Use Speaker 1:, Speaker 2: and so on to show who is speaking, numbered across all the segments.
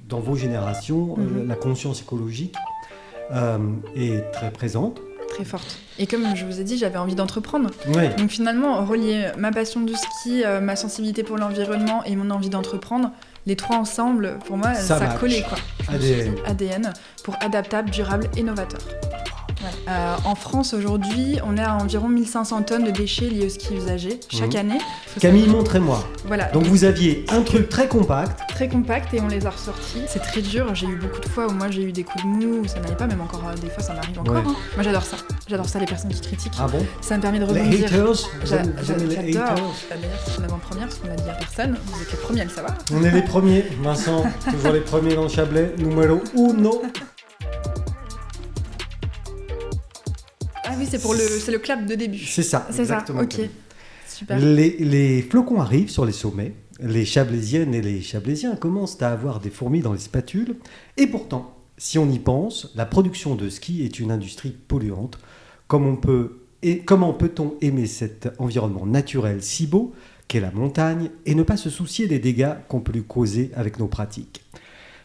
Speaker 1: dans vos générations, la conscience écologique est très présente.
Speaker 2: Très forte. Et comme je vous ai dit, j'avais envie d'entreprendre.
Speaker 1: Ouais.
Speaker 2: Donc finalement, relier ma passion du ski, ma sensibilité pour l'environnement et mon envie d'entreprendre, les trois ensemble, pour moi, ça collait quoi. ADN pour adaptable, durable et novateur. Ouais. En France aujourd'hui, on est à environ 1500 tonnes de déchets liés au ski usagé chaque année.
Speaker 1: Camille, montrez-moi.
Speaker 2: Voilà.
Speaker 1: Donc vous aviez un truc très compact.
Speaker 2: Très compact et on les a ressortis. C'est très dur, j'ai eu beaucoup de fois où moi j'ai eu des coups de mou, où ça n'allait pas, même encore des fois ça m'arrive encore. Ouais. Hein. Moi j'adore ça les personnes qui critiquent.
Speaker 1: Ah bon?
Speaker 2: Ça me permet de rebondir.
Speaker 1: Les haters, vous aimez les haters?
Speaker 2: D'ailleurs c'est une avant-première, parce qu'on l'a dit à personne, vous êtes les premiers à le savoir.
Speaker 1: On est les premiers, Vincent, toujours les premiers dans le Chablais, numéro 1.
Speaker 2: Ah oui, c'est le clap de début.
Speaker 1: C'est ça, exactement.
Speaker 2: Ça, ok. Super.
Speaker 1: Les flocons arrivent sur les sommets. Les Chablaisiennes et les Chablaisiens commencent à avoir des fourmis dans les spatules. Et pourtant, si on y pense, la production de ski est une industrie polluante. Comment peut-on aimer cet environnement naturel si beau qu'est la montagne et ne pas se soucier des dégâts qu'on peut lui causer avec nos pratiques ?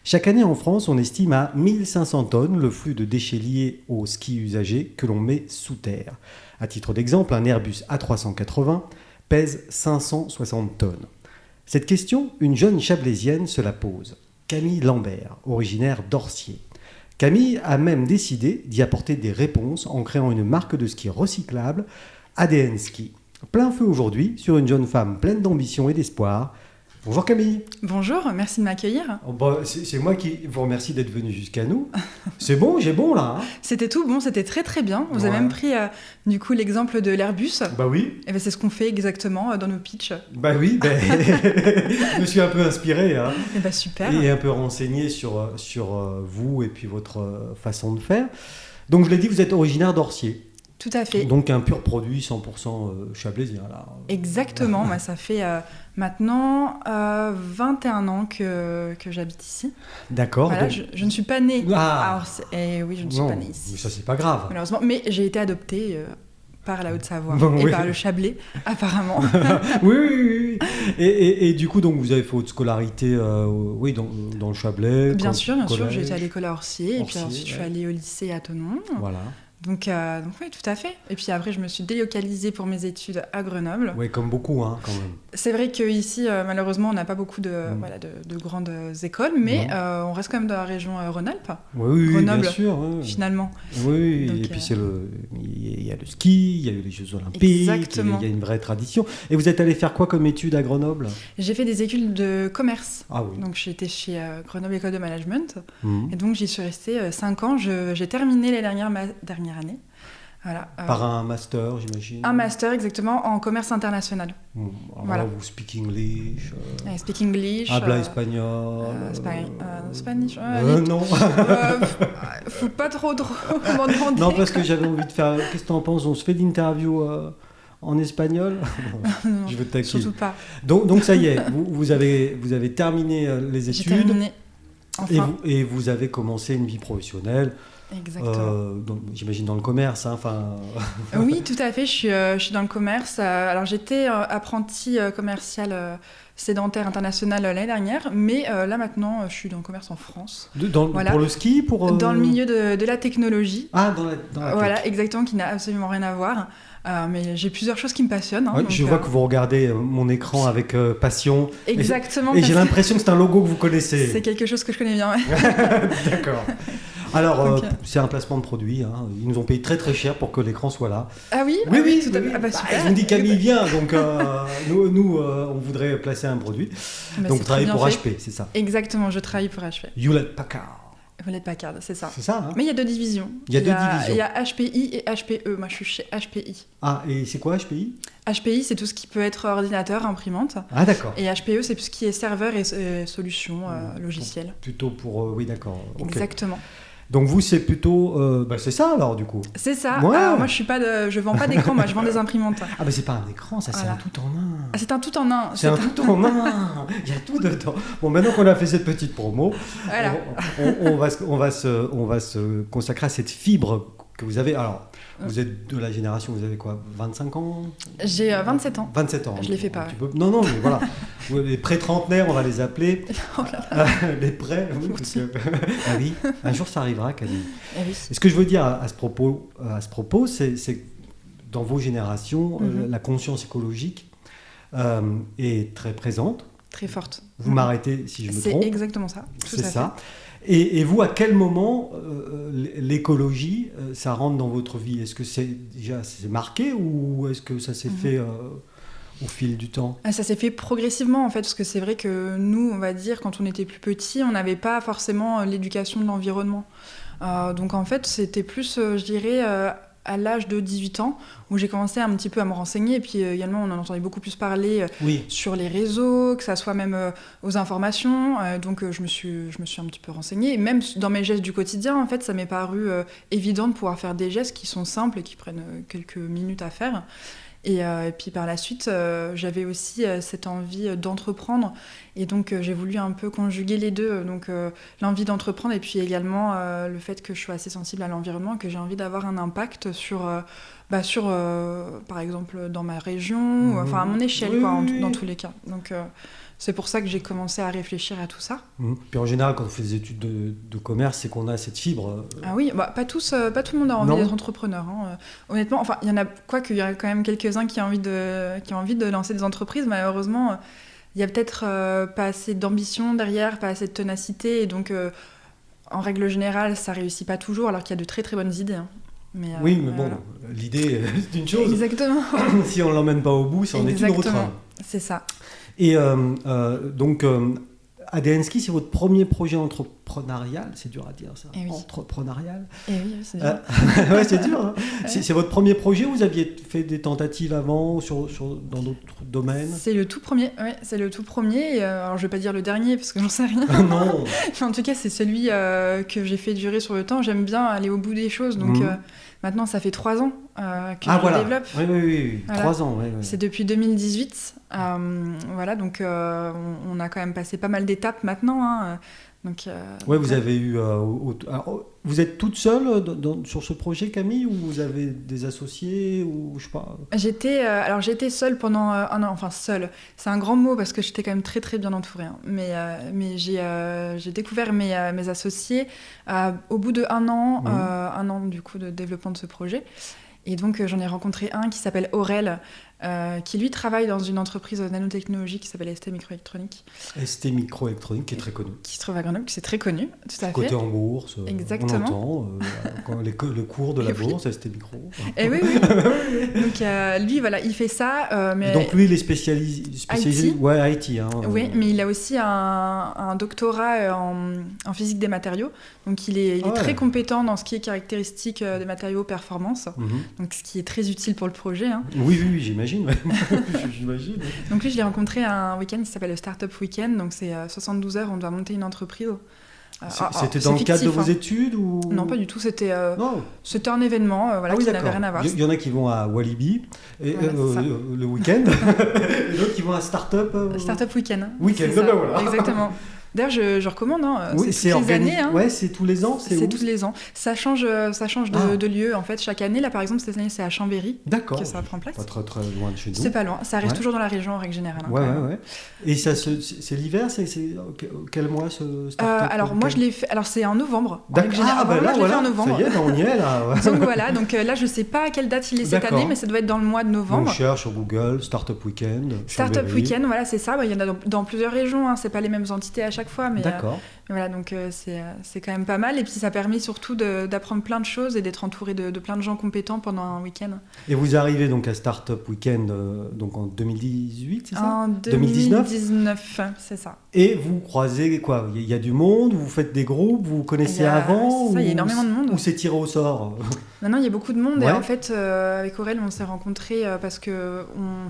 Speaker 1: Chaque année en France, on estime à 1500 tonnes le flux de déchets liés au ski usagé que l'on met sous terre. À titre d'exemple, un Airbus A380 pèse 560 tonnes. Cette question, une jeune Chablaisienne se la pose. Camille Lambert, originaire d'Orcier. Camille a même décidé d'y apporter des réponses en créant une marque de ski recyclable, ADN Ski. Plein feu aujourd'hui sur une jeune femme pleine d'ambition et d'espoir. Bonjour Camille.
Speaker 2: Bonjour, merci de m'accueillir.
Speaker 1: Oh bah, c'est moi qui vous remercie d'être venu jusqu'à nous. C'est bon, j'ai bon là. Hein.
Speaker 2: C'était tout bon, c'était très très bien. Vous avez même pris du coup l'exemple de l'Airbus.
Speaker 1: Bah oui.
Speaker 2: Et ben c'est ce qu'on fait exactement dans nos pitchs.
Speaker 1: Bah oui, je me suis un peu inspiré. Hein,
Speaker 2: et bah super.
Speaker 1: Et un peu renseigné sur vous et puis votre façon de faire. Donc je l'ai dit, vous êtes originaire d'Orcier.
Speaker 2: Tout à fait.
Speaker 1: Donc un pur produit 100% chablaisien là.
Speaker 2: Exactement, moi ça fait maintenant 21 ans que j'habite ici.
Speaker 1: D'accord.
Speaker 2: Voilà,
Speaker 1: donc...
Speaker 2: je ne suis pas née.
Speaker 1: Ah.
Speaker 2: Et oui, je ne suis pas née ici.
Speaker 1: Mais ça c'est pas grave.
Speaker 2: Malheureusement, mais j'ai été adoptée par la Haute-Savoie et par le Chablais, apparemment.
Speaker 1: oui. Et du coup, donc vous avez fait votre scolarité dans le Chablais.
Speaker 2: Bien sûr, j'ai été à l'école à Orcier et puis ensuite je suis allée au lycée à Thonon.
Speaker 1: Voilà.
Speaker 2: Donc oui, tout à fait. Et puis après, je me suis délocalisée pour mes études à Grenoble.
Speaker 1: Oui, comme beaucoup, hein, quand même.
Speaker 2: C'est vrai qu'ici, malheureusement, on n'a pas beaucoup de grandes écoles, mais on reste quand même dans la région Rhône-Alpes.
Speaker 1: Oui,
Speaker 2: Grenoble,
Speaker 1: bien sûr.
Speaker 2: Finalement.
Speaker 1: Oui, donc, et puis il y a le ski, il y a eu les Jeux Olympiques,
Speaker 2: exactement.
Speaker 1: Il y a une vraie tradition. Et vous êtes allé faire quoi comme études à Grenoble ?
Speaker 2: J'ai fait des études de commerce.
Speaker 1: Ah oui.
Speaker 2: Donc j'étais chez Grenoble École de Management. Et donc j'y suis restée 5 ans. J'ai terminé la dernière année. Voilà,
Speaker 1: par un master, j'imagine.
Speaker 2: Un master, exactement, en commerce international.
Speaker 1: Voilà. Vous speak English.
Speaker 2: Speak English.
Speaker 1: Habla espagnol.
Speaker 2: Spanish.
Speaker 1: Non.
Speaker 2: Faut pas trop m'en demander.
Speaker 1: Non, parce que j'avais envie de faire. Qu'est-ce que t'en penses ? On se fait l'interview en espagnol ?
Speaker 2: Non,
Speaker 1: je veux te taquiner.
Speaker 2: surtout pas.
Speaker 1: Donc ça y est, vous avez terminé les études.
Speaker 2: J'ai terminé. Enfin.
Speaker 1: Et vous avez commencé une vie professionnelle.
Speaker 2: Exactement.
Speaker 1: J'imagine dans le commerce. Hein,
Speaker 2: oui, tout à fait. Je suis dans le commerce. Alors j'étais apprentie commerciale sédentaire internationale l'année dernière, mais là maintenant je suis dans le commerce en France.
Speaker 1: Pour le ski,
Speaker 2: dans le milieu de la technologie.
Speaker 1: Ah, dans la
Speaker 2: voilà, exactement, qui n'a absolument rien à voir. Mais j'ai plusieurs choses qui me passionnent. Hein,
Speaker 1: je vois que vous regardez mon écran avec passion.
Speaker 2: Exactement.
Speaker 1: Et j'ai l'impression que c'est un logo que vous connaissez.
Speaker 2: C'est quelque chose que je connais bien. Ouais.
Speaker 1: D'accord. Alors, c'est un placement de produit. Hein. Ils nous ont payé très très cher pour que l'écran soit là.
Speaker 2: Ah oui.
Speaker 1: Oui.
Speaker 2: Tout à fait. Ah bah, super.
Speaker 1: Ils ont dit Camille vient, donc nous on voudrait placer un produit. Donc vous travaillez pour HP, c'est ça ?
Speaker 2: Exactement, je travaille pour HP.
Speaker 1: Hewlett Packard.
Speaker 2: Hewlett Packard, c'est ça.
Speaker 1: C'est ça, hein ?
Speaker 2: Mais il y a deux divisions.
Speaker 1: Il y a deux divisions.
Speaker 2: Il y a HPI et HPE. Moi, je suis chez HPI.
Speaker 1: Ah, et c'est quoi HPI ?
Speaker 2: HPI, c'est tout ce qui peut être ordinateur, imprimante.
Speaker 1: Ah, d'accord.
Speaker 2: Et HPE, c'est tout ce qui est serveur et solutions logicielles.
Speaker 1: Plutôt pour... oui, d'accord. Okay.
Speaker 2: Exactement.
Speaker 1: Donc vous, c'est plutôt... c'est ça, alors, du coup ?
Speaker 2: C'est ça.
Speaker 1: Ouais.
Speaker 2: Alors, moi, je vends pas d'écran, moi, je vends des imprimantes.
Speaker 1: Ah, c'est pas un écran, ça, voilà. C'est un tout en un.
Speaker 2: Ah, c'est un tout en un.
Speaker 1: C'est un tout en un. Il y a tout dedans. Bon, maintenant qu'on a fait cette petite promo,
Speaker 2: voilà.
Speaker 1: on va se consacrer à cette fibre que vous avez. Alors, vous êtes de la génération, vous avez quoi, 25 ans ?
Speaker 2: J'ai 27 ans.
Speaker 1: 27 ans.
Speaker 2: Je les fais pas.
Speaker 1: Non, mais voilà. les pré-trentenaires, on va les appeler.
Speaker 2: Oh là là.
Speaker 1: Les prêts, oui, parce que... Ah oui, un jour ça arrivera, Camille.
Speaker 2: Oui.
Speaker 1: Et ce que je veux dire à ce propos, c'est que dans vos générations, la conscience écologique est très présente.
Speaker 2: Très forte.
Speaker 1: Vous m'arrêtez si je me trompe.
Speaker 2: C'est exactement ça.
Speaker 1: C'est ça. Et vous, à quel moment l'écologie, ça rentre dans votre vie? Est-ce que c'est marqué ou est-ce que ça s'est fait au fil du temps?
Speaker 2: Ça s'est fait progressivement en fait, parce que c'est vrai que nous, on va dire, quand on était plus petits, on n'avait pas forcément l'éducation de l'environnement. Donc en fait, c'était plus, je dirais, à l'âge de 18 ans, où j'ai commencé un petit peu à me renseigner, et puis également on en entendait beaucoup plus parler sur les réseaux, que ça soit même aux informations, donc je me suis un petit peu renseignée, et même dans mes gestes du quotidien, en fait, ça m'est paru évident de pouvoir faire des gestes qui sont simples et qui prennent quelques minutes à faire. Et puis par la suite, j'avais aussi cette envie d'entreprendre, et donc j'ai voulu un peu conjuguer les deux, donc l'envie d'entreprendre et puis également le fait que je sois assez sensible à l'environnement, que j'ai envie d'avoir un impact sur par exemple dans ma région, enfin à mon échelle, dans tous les cas. Donc c'est pour ça que j'ai commencé à réfléchir à tout ça.
Speaker 1: Puis en général, quand on fait des études de commerce, c'est qu'on a cette fibre.
Speaker 2: Ah oui, pas tout le monde a envie d'être entrepreneur. Honnêtement, enfin, il y a quand même quelques-uns qui ont envie de lancer des entreprises. Malheureusement, il y a peut-être pas assez d'ambition derrière, pas assez de ténacité, et donc en règle générale, ça réussit pas toujours, alors qu'il y a de très très bonnes idées. Mais
Speaker 1: bon, voilà. L'idée c'est une chose.
Speaker 2: Exactement.
Speaker 1: Si on l'emmène pas au bout, c'en est une autre.
Speaker 2: C'est ça.
Speaker 1: Et donc, ADN Ski, c'est votre premier projet entrepreneurial, c'est dur à dire ça, entrepreneurial.
Speaker 2: Oui, c'est dur.
Speaker 1: Ouais, c'est dur. Hein. C'est votre premier projet, ou vous aviez fait des tentatives avant dans d'autres domaines?
Speaker 2: C'est le tout premier, c'est le tout premier. Alors je vais pas dire le dernier parce que j'en sais rien.
Speaker 1: Non.
Speaker 2: Mais en tout cas, c'est celui que j'ai fait durer sur le temps. J'aime bien aller au bout des choses, donc maintenant ça fait 3 ans que je le développe.
Speaker 1: Oui, voilà. 3 ans.
Speaker 2: C'est depuis 2018. Voilà, donc on a quand même passé pas mal d'étapes maintenant. Donc,
Speaker 1: vous avez eu. Alors, vous êtes toute seule sur ce projet, Camille, ou vous avez des associés, ou je sais pas?
Speaker 2: J'étais seule pendant un an. Enfin, seule. C'est un grand mot parce que j'étais quand même très très bien entourée. Hein. Mais j'ai découvert mes associés au bout de 1 an, 1 an du coup de développement de ce projet. Et donc j'en ai rencontré un qui s'appelle Aurel, qui lui travaille dans une entreprise de nanotechnologie qui s'appelle ST Microélectronique.
Speaker 1: ST Microélectronique, qui est très connu.
Speaker 2: Qui se trouve à Grenoble, qui c'est très connu, tout à fait.
Speaker 1: Côté en bourse,
Speaker 2: exactement.
Speaker 1: On entend le cours de la bourse, ST Micro.
Speaker 2: Et oui. Donc lui, voilà, il fait ça. Mais
Speaker 1: donc lui, il est spécialisé
Speaker 2: IT.
Speaker 1: Ouais, IT.
Speaker 2: Oui, mais il a aussi un doctorat en physique des matériaux. Donc il est très compétent dans ce qui est caractéristique des matériaux performance. Donc ce qui est très utile pour le projet. Hein.
Speaker 1: Oui, j'imagine. J'imagine.
Speaker 2: Donc lui, je l'ai rencontré un week-end qui s'appelle le Startup Weekend. Donc c'est 72 heures, on doit monter une entreprise.
Speaker 1: C'était dans le cadre de vos études ou...
Speaker 2: Non, pas du tout. C'était un événement qui n'avait rien à voir.
Speaker 1: Il y en a qui vont à Walibi le week-end, et d'autres qui vont à Startup.
Speaker 2: Startup Weekend.
Speaker 1: Voilà.
Speaker 2: Exactement. D'ailleurs, je recommande.
Speaker 1: Oui,
Speaker 2: c'est toutes les années.
Speaker 1: Ouais, c'est tous les ans.
Speaker 2: C'est tous les ans. Ça change de lieu en fait chaque année. Là, par exemple, cette année, c'est à Chambéry.
Speaker 1: D'accord.
Speaker 2: Que ça prend place.
Speaker 1: Pas très très loin de chez nous.
Speaker 2: C'est pas loin. Ça reste toujours dans la région en règle générale.
Speaker 1: Ouais. Et ça, c'est l'hiver. C'est quel mois ce startup?
Speaker 2: Alors moi, je l'ai fait. Alors c'est en novembre.
Speaker 1: D'accord.
Speaker 2: Là, je l'ai fait en novembre.
Speaker 1: Ça y est, on y est là.
Speaker 2: Donc voilà. Donc là, je sais pas à quelle date il est cette année, mais ça doit être dans le mois de novembre.
Speaker 1: On cherche sur Google Startup Weekend.
Speaker 2: Startup Weekend, voilà, c'est ça. Il y en a dans plusieurs régions. Hein. C'est pas les mêmes entités à chaque fois, mais.
Speaker 1: D'accord.
Speaker 2: Voilà, donc c'est quand même pas mal. Et puis ça permet surtout d'apprendre plein de choses et d'être entouré de plein de gens compétents pendant un week-end.
Speaker 1: Et vous arrivez donc à Startup Weekend donc en 2018, c'est ça?
Speaker 2: En 2019, c'est ça.
Speaker 1: Et vous croisez quoi? Il y a du monde, vous faites des groupes, vous vous connaissez avant?
Speaker 2: Il y a énormément de monde.
Speaker 1: Ou c'est tiré au sort?
Speaker 2: Non, il y a beaucoup de monde. Ouais. Et en fait, avec Aurel, on s'est rencontrés parce que moi,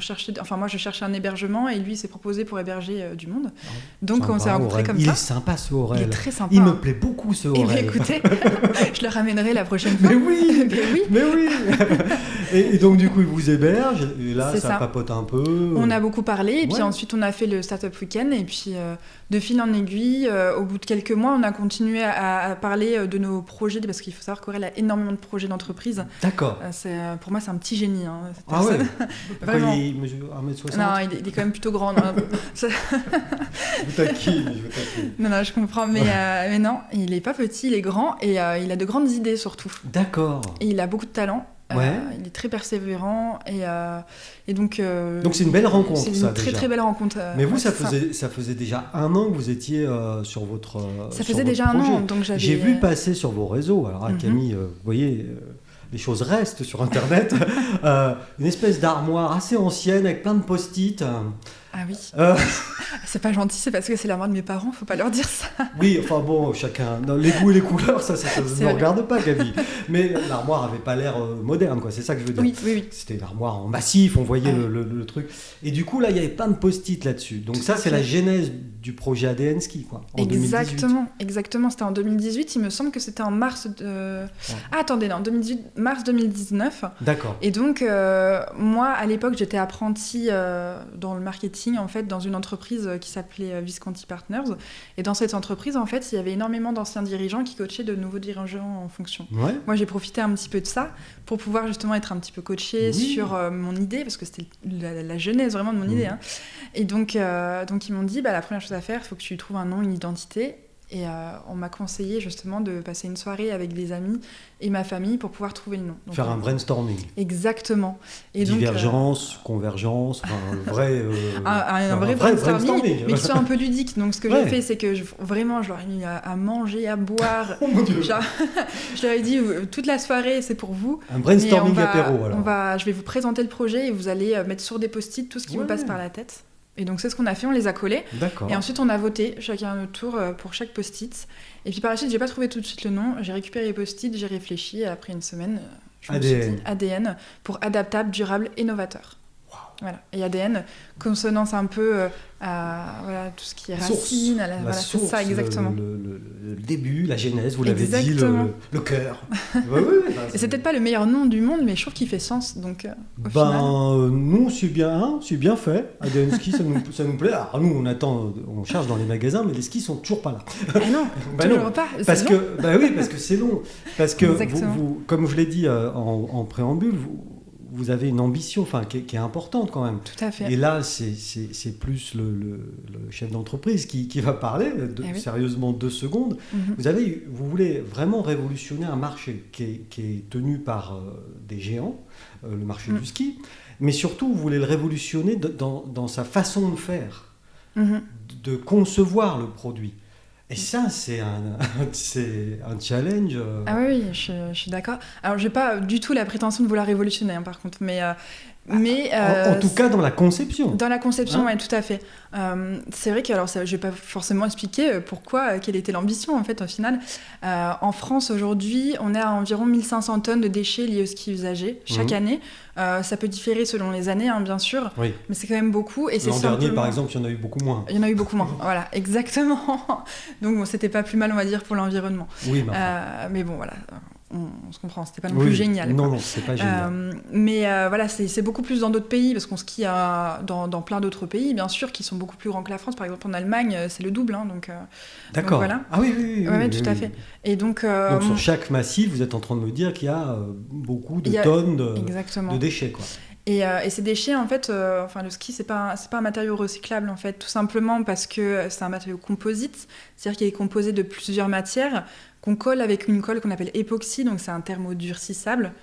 Speaker 2: je cherchais un hébergement et lui, il s'est proposé pour héberger du monde. Donc,
Speaker 1: sympa,
Speaker 2: on s'est rencontrés comme ça.
Speaker 1: Il est sympa, ce Aurel.
Speaker 2: Il est très sympa.
Speaker 1: Il me plaît beaucoup, ce Aurel.
Speaker 2: Et bien, écoutez, je le ramènerai la prochaine fois.
Speaker 1: Mais oui. Et donc, du coup, ils vous hébergent, et là,
Speaker 2: ça
Speaker 1: papote un peu.
Speaker 2: On a beaucoup parlé, et puis ensuite, on a fait le Startup Weekend, et puis de fil en aiguille, au bout de quelques mois, on a continué à parler de nos projets, parce qu'il faut savoir qu'Aurel a énormément de projets d'entreprise.
Speaker 1: D'accord.
Speaker 2: Pour moi, c'est un petit génie.
Speaker 1: Ah ouais.
Speaker 2: Vraiment.
Speaker 1: Il mesure 1m60 ?
Speaker 2: Non, il est quand même plutôt grand.
Speaker 1: Je vous taquine.
Speaker 2: Non, je comprends, mais non, il est pas petit, il est grand, et il a de grandes idées surtout.
Speaker 1: D'accord.
Speaker 2: Et il a beaucoup de talent. Il est très persévérant et donc.
Speaker 1: Donc c'est une belle rencontre.
Speaker 2: C'est une très belle rencontre.
Speaker 1: Mais vous, ça faisait déjà 1 an que vous étiez sur votre.
Speaker 2: Ça faisait déjà projet. 1 an, donc j'avais.
Speaker 1: J'ai vu passer sur vos réseaux. Alors Camille, vous voyez. Les choses restent sur Internet. Une espèce d'armoire assez ancienne avec plein de post-it.
Speaker 2: Ah oui. C'est pas gentil, c'est parce que c'est l'armoire de mes parents, faut pas leur dire ça.
Speaker 1: Oui, enfin bon, chacun. Non, les goûts et les couleurs, ça ne me regarde pas, Camille. Mais l'armoire avait pas l'air moderne, quoi. C'est ça que je veux dire.
Speaker 2: Oui.
Speaker 1: C'était une armoire en massif, on voyait le truc. Et du coup, là, il y avait plein de post-it là-dessus. Donc ça, c'est la genèse du projet ADN Ski, quoi. En 2018.
Speaker 2: Exactement. C'était en 2018. Il me semble que c'était en mars de. Ah, attendez, non, 2018, mars 2019.
Speaker 1: D'accord.
Speaker 2: Et donc, moi, à l'époque, j'étais apprentie dans le marketing, en fait, dans une entreprise qui s'appelait Visconti Partners. Et dans cette entreprise, en fait, il y avait énormément d'anciens dirigeants qui coachaient de nouveaux dirigeants en fonction.
Speaker 1: Ouais.
Speaker 2: Moi, j'ai profité un petit peu de ça pour pouvoir justement être un petit peu coachée sur mon idée, parce que c'était la genèse vraiment de mon idée. Hein. Et donc ils m'ont dit, la première chose à faire, il faut que tu trouves un nom, une identité. Et on m'a conseillé justement de passer une soirée avec des amis et ma famille pour pouvoir trouver le nom. Donc,
Speaker 1: faire un brainstorming.
Speaker 2: Exactement. Et
Speaker 1: divergence, convergence, un vrai...
Speaker 2: un vrai brainstorming, mais qui soit un peu ludique. Donc ce que j'ai fait, c'est que je leur ai mis à manger, à boire.
Speaker 1: Oh mon Dieu.
Speaker 2: Je leur ai dit, toute la soirée, c'est pour vous.
Speaker 1: Un brainstorming apéro, alors.
Speaker 2: Je vais vous présenter le projet et vous allez mettre sur des post-it tout ce qui vous passe par la tête. Et donc c'est ce qu'on a fait, on les a collés.
Speaker 1: D'accord.
Speaker 2: Et ensuite on a voté chacun à notre tour pour chaque post-it. Et puis par la suite, j'ai pas trouvé tout de suite le nom, j'ai récupéré les post-it, j'ai réfléchi et après une semaine, je me suis dit ADN pour adaptable, durable et novateur.
Speaker 1: Wow.
Speaker 2: Voilà. Et ADN, consonance un peu à tout ce qui est racine,
Speaker 1: la source,
Speaker 2: c'est ça exactement.
Speaker 1: Le début, la genèse, vous l'avez dit, le cœur.
Speaker 2: Et c'est peut-être pas le meilleur nom du monde, mais je trouve qu'il fait sens. Donc, au final...
Speaker 1: nous, c'est bien fait. ADN Ski, ça nous plaît. Alors, nous, on cherche dans les magasins, mais les skis sont toujours pas là.
Speaker 2: Ah non, toujours pas.
Speaker 1: Parce que c'est long. Parce que vous, comme je l'ai dit en préambule, vous avez une ambition qui est importante quand même.
Speaker 2: Tout à fait.
Speaker 1: Et là, c'est plus le chef d'entreprise qui va parler, sérieusement 2 secondes. Mm-hmm. Vous voulez vraiment révolutionner un marché qui est tenu par des géants, le marché du ski, mais surtout, vous voulez le révolutionner dans sa façon de faire, de concevoir le produit. Et ça, c'est un challenge.
Speaker 2: Ah oui, je suis d'accord. Alors, je n'ai pas du tout la prétention de vouloir révolutionner, par contre, mais
Speaker 1: en tout cas, dans la conception.
Speaker 2: Dans la conception, oui, tout à fait. C'est vrai que, je ne vais pas forcément expliquer quelle était l'ambition, en fait, au final. En France, aujourd'hui, on est à environ 1500 tonnes de déchets liés au ski usagé chaque année. Ça peut différer selon les années, bien sûr, mais c'est quand même beaucoup. Et
Speaker 1: L'an dernier, par exemple, il y en a eu beaucoup moins.
Speaker 2: Il y en a eu beaucoup moins, voilà, exactement. Donc, c'était pas plus mal, on va dire, pour l'environnement.
Speaker 1: Oui,
Speaker 2: mais bon, voilà... On se comprend, c'était pas non plus génial.
Speaker 1: Non, c'est pas génial.
Speaker 2: Mais voilà, c'est beaucoup plus dans d'autres pays, parce qu'on skie dans plein d'autres pays, bien sûr, qui sont beaucoup plus grands que la France. Par exemple, en Allemagne, c'est le double.
Speaker 1: D'accord.
Speaker 2: Donc, voilà.
Speaker 1: Ah oui.
Speaker 2: Oui, tout à fait. Et donc
Speaker 1: sur chaque massif, vous êtes en train de me dire qu'il y a beaucoup de tonnes de déchets, quoi.
Speaker 2: Et ces déchets, en fait, le ski, c'est pas un matériau recyclable, en fait, tout simplement parce que c'est un matériau composite, c'est-à-dire qu'il est composé de plusieurs matières qu'on colle avec une colle qu'on appelle époxy, donc c'est un thermodurcissable.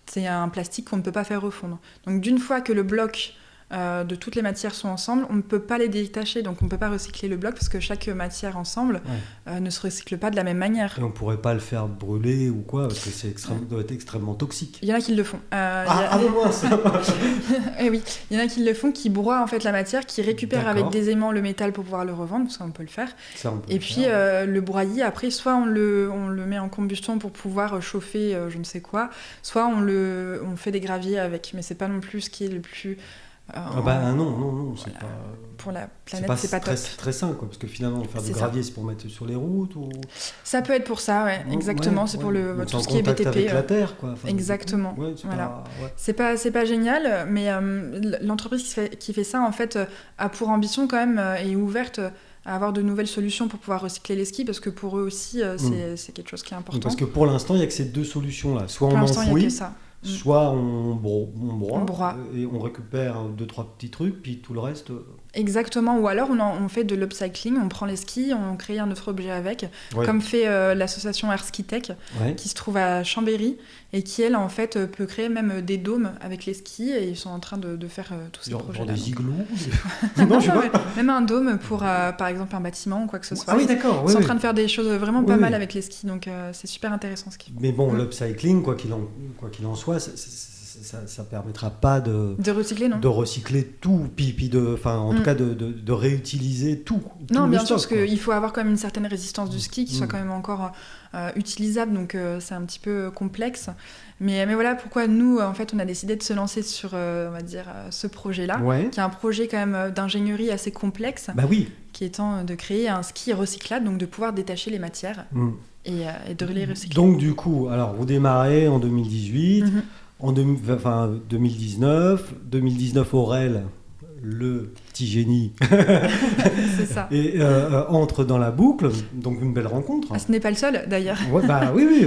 Speaker 2: C'est un plastique qu'on ne peut pas faire refondre. Donc d'une fois que le bloc de toutes les matières sont ensemble, on ne peut pas les détacher, donc on ne peut pas recycler le bloc parce que chaque matière ensemble ne se recycle pas de la même manière.
Speaker 1: Et on ne pourrait pas le faire brûler ou quoi, parce que ça doit être extrêmement toxique.
Speaker 2: Il y en a qui le font. Et oui, il y en a qui le font, qui broient en fait la matière, qui récupèrent avec des aimants le métal pour pouvoir le revendre, ça on peut le faire. Puis le broyer, après, soit on le met en combustion pour pouvoir chauffer je ne sais quoi, soit on fait des graviers avec, mais c'est pas non plus ce qui est le plus...
Speaker 1: Non, c'est
Speaker 2: voilà.
Speaker 1: pas...
Speaker 2: Pour la planète, c'est pas top.
Speaker 1: C'est très sain, quoi, parce que finalement, faire du gravier, c'est pour mettre sur les routes ou...
Speaker 2: Ça peut être pour ça, exactement. C'est pour tout ce qui est BTP.
Speaker 1: Avec la terre, quoi.
Speaker 2: Exactement. C'est pas génial, mais l'entreprise qui fait ça, en fait, a pour ambition quand même, est ouverte à avoir de nouvelles solutions pour pouvoir recycler les skis, parce que pour eux aussi, c'est quelque chose qui est important.
Speaker 1: Parce que pour l'instant, il n'y a que ces deux solutions-là. Soit on enfouit, soit on broie, et on récupère 2-3 petits trucs, puis tout le reste...
Speaker 2: Exactement, ou alors on fait de l'upcycling, on prend les skis, on crée un autre objet avec, comme fait l'association Air Ski Tech, qui se trouve à Chambéry, et qui, elle, en fait, peut créer même des dômes avec les skis, et ils sont en train de faire tous ces projets-là.
Speaker 1: Des igloos
Speaker 2: Non, je sais pas. Même un dôme pour, par exemple, un bâtiment ou quoi que ce soit.
Speaker 1: Ah oui, d'accord.
Speaker 2: Ils sont en train de faire des choses vraiment pas mal avec les skis, donc c'est super intéressant ce qu'ils font.
Speaker 1: Mais bon, l'upcycling, quoi qu'il en soit, ça permettra pas de
Speaker 2: recycler, non,
Speaker 1: de recycler tout, puis en tout cas de réutiliser tout.
Speaker 2: Non, bien sûr, parce qu'il faut avoir quand même une certaine résistance du ski qui soit quand même encore utilisable, donc c'est un petit peu complexe. Mais voilà pourquoi nous, en fait, on a décidé de se lancer sur, on va dire, ce projet-là, qui est un projet quand même d'ingénierie assez complexe, qui étant de créer un ski recyclable, donc de pouvoir détacher les matières et de les recycler.
Speaker 1: Donc du coup, alors vous démarrez en 2018. En 2019, Aurel, le petit génie,
Speaker 2: c'est ça.
Speaker 1: Et entre dans la boucle, donc une belle rencontre.
Speaker 2: Ce n'est pas le seul d'ailleurs.
Speaker 1: Oui,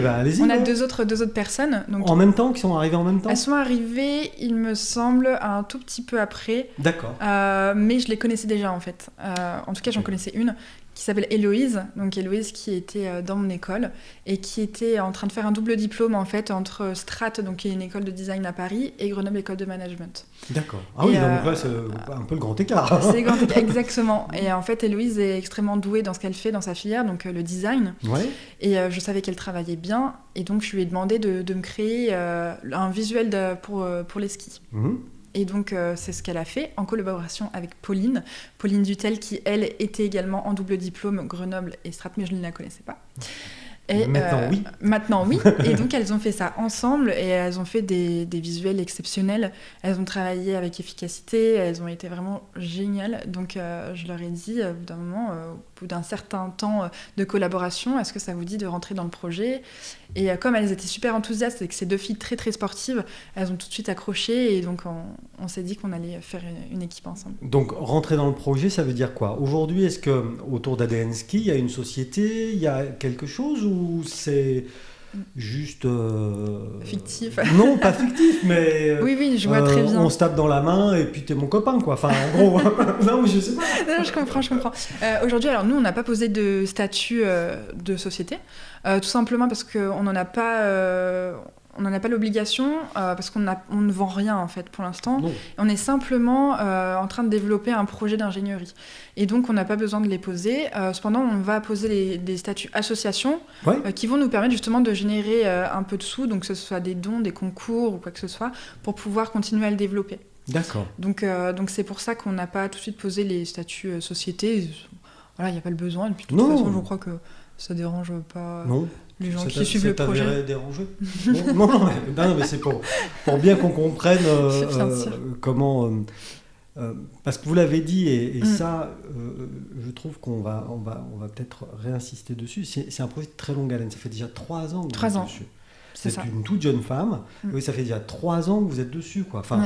Speaker 1: allez-y.
Speaker 2: On a deux autres personnes. Donc,
Speaker 1: en même temps, qui sont arrivées en même temps.
Speaker 2: Elles sont arrivées, il me semble, un tout petit peu après.
Speaker 1: D'accord.
Speaker 2: Mais je les connaissais déjà en fait. En tout cas, j'en connaissais une qui s'appelle Héloïse, donc Héloïse qui était dans mon école et qui était en train de faire un double diplôme en fait entre Strat, donc qui est une école de design à Paris, et Grenoble École de Management.
Speaker 1: D'accord. Donc là c'est un peu le grand écart.
Speaker 2: C'est le grand écart, exactement. Et en fait Héloïse est extrêmement douée dans ce qu'elle fait dans sa filière, donc le design.
Speaker 1: Ouais.
Speaker 2: Et je savais qu'elle travaillait bien, et donc je lui ai demandé de me créer un visuel pour les skis. Et donc, c'est ce qu'elle a fait en collaboration avec Pauline Dutel, qui, elle, était également en double diplôme Grenoble et Strat, mais je ne la connaissais pas. Et, maintenant, oui. Et donc, elles ont fait ça ensemble et elles ont fait des visuels exceptionnels. Elles ont travaillé avec efficacité, elles ont été vraiment géniales. Donc, je leur ai dit, au bout d'un moment, au bout d'un certain temps de collaboration, est-ce que ça vous dit de rentrer dans le projet ? Et comme elles étaient super enthousiastes et que ces deux filles très très sportives, elles ont tout de suite accroché et donc on s'est dit qu'on allait faire une équipe ensemble.
Speaker 1: Donc rentrer dans le projet, ça veut dire quoi ? Aujourd'hui, est-ce que autour d'ADN Ski, il y a une société, il y a quelque chose ou c'est juste...
Speaker 2: fictif.
Speaker 1: Non, pas fictif, mais...
Speaker 2: Oui, je vois très bien.
Speaker 1: On se tape dans la main et puis t'es mon copain, quoi. Enfin, en gros, non, mais je sais pas.
Speaker 2: Non, je comprends. Aujourd'hui, alors nous, on n'a pas posé de statut de société, tout simplement parce qu'on n'en a pas... On n'en a pas l'obligation parce qu'on ne vend rien en fait pour l'instant. On est simplement en train de développer un projet d'ingénierie. Et donc on n'a pas besoin de les poser. Cependant, on va poser des statuts associations qui vont nous permettre justement de générer un peu de sous, donc que ce soit des dons, des concours ou quoi que ce soit, pour pouvoir continuer à le développer.
Speaker 1: D'accord.
Speaker 2: Donc c'est pour ça qu'on n'a pas tout de suite posé les statuts société. Voilà, il n'y a pas le besoin. Et puis de toute façon, je crois que ça ne dérange pas... Non. Les gens qui suivent le projet. Ça t'avait dérangé ?
Speaker 1: Non, mais c'est pour bien qu'on comprenne comment... parce que vous l'avez dit, et ça, je trouve qu'on va peut-être réinsister dessus. C'est un projet de très longue haleine. Ça fait déjà 3 ans que vous êtes dessus. C'est ça. Une toute jeune femme. Oui, ça fait déjà 3 ans que vous êtes dessus, quoi. Enfin,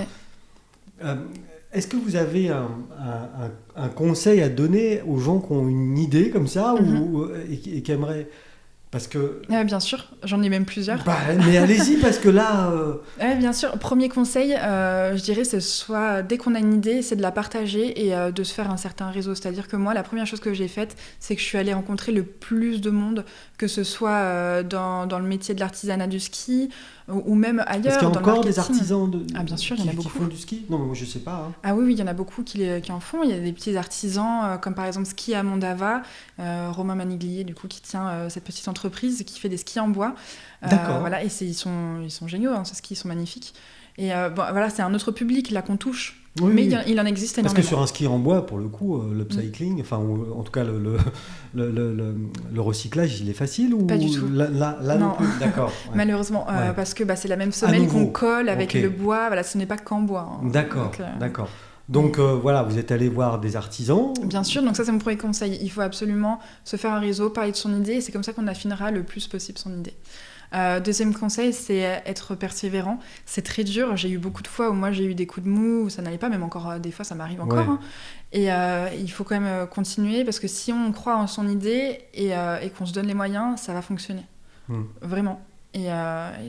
Speaker 1: est-ce que vous avez un conseil à donner aux gens qui ont une idée comme ça et qui aimeraient... Parce que...
Speaker 2: bien sûr, j'en ai même plusieurs.
Speaker 1: Mais allez-y, parce que là...
Speaker 2: bien sûr, premier conseil, je dirais, c'est soit, dès qu'on a une idée, c'est de la partager et de se faire un certain réseau. C'est-à-dire que moi, la première chose que j'ai faite, c'est que je suis allée rencontrer le plus de monde, que ce soit dans le métier de l'artisanat du ski, ou même ailleurs.
Speaker 1: Est-ce qu'il y a encore des artisans
Speaker 2: bien sûr, il y en a beaucoup.
Speaker 1: Qui font du ski ? Non, mais moi je sais pas. Hein.
Speaker 2: Ah oui, il y en a beaucoup qui en font. Il y a des petits artisans, comme par exemple Ski à Mondava, Romain Maniglier, du coup, qui tient cette petite entreprise qui fait des skis en bois.
Speaker 1: D'accord.
Speaker 2: Voilà, et ils sont géniaux, ces skis, ils sont magnifiques. Et voilà, c'est un autre public là qu'on touche. Oui, mais il en existe énormément.
Speaker 1: Parce que sur un ski en bois, pour le coup, l'upcycling, ou en tout cas le recyclage, il est facile ou...
Speaker 2: Pas du tout.
Speaker 1: Là non plus, d'accord. Ouais.
Speaker 2: Malheureusement, parce que c'est la même semelle qu'on colle avec le bois. Voilà, ce n'est pas qu'en bois.
Speaker 1: D'accord,
Speaker 2: donc,
Speaker 1: d'accord. Donc voilà, vous êtes allé voir des artisans.
Speaker 2: Bien sûr, donc ça c'est mon premier conseil. Il faut absolument se faire un réseau, parler de son idée, et c'est comme ça qu'on affinera le plus possible son idée. Deuxième conseil, c'est être persévérant. C'est très dur. J'ai eu beaucoup de fois où moi j'ai eu des coups de mou, où ça n'allait pas, même encore des fois ça m'arrive encore. Ouais. Hein. Et il faut quand même continuer parce que si on croit en son idée et qu'on se donne les moyens, ça va fonctionner. Vraiment. Et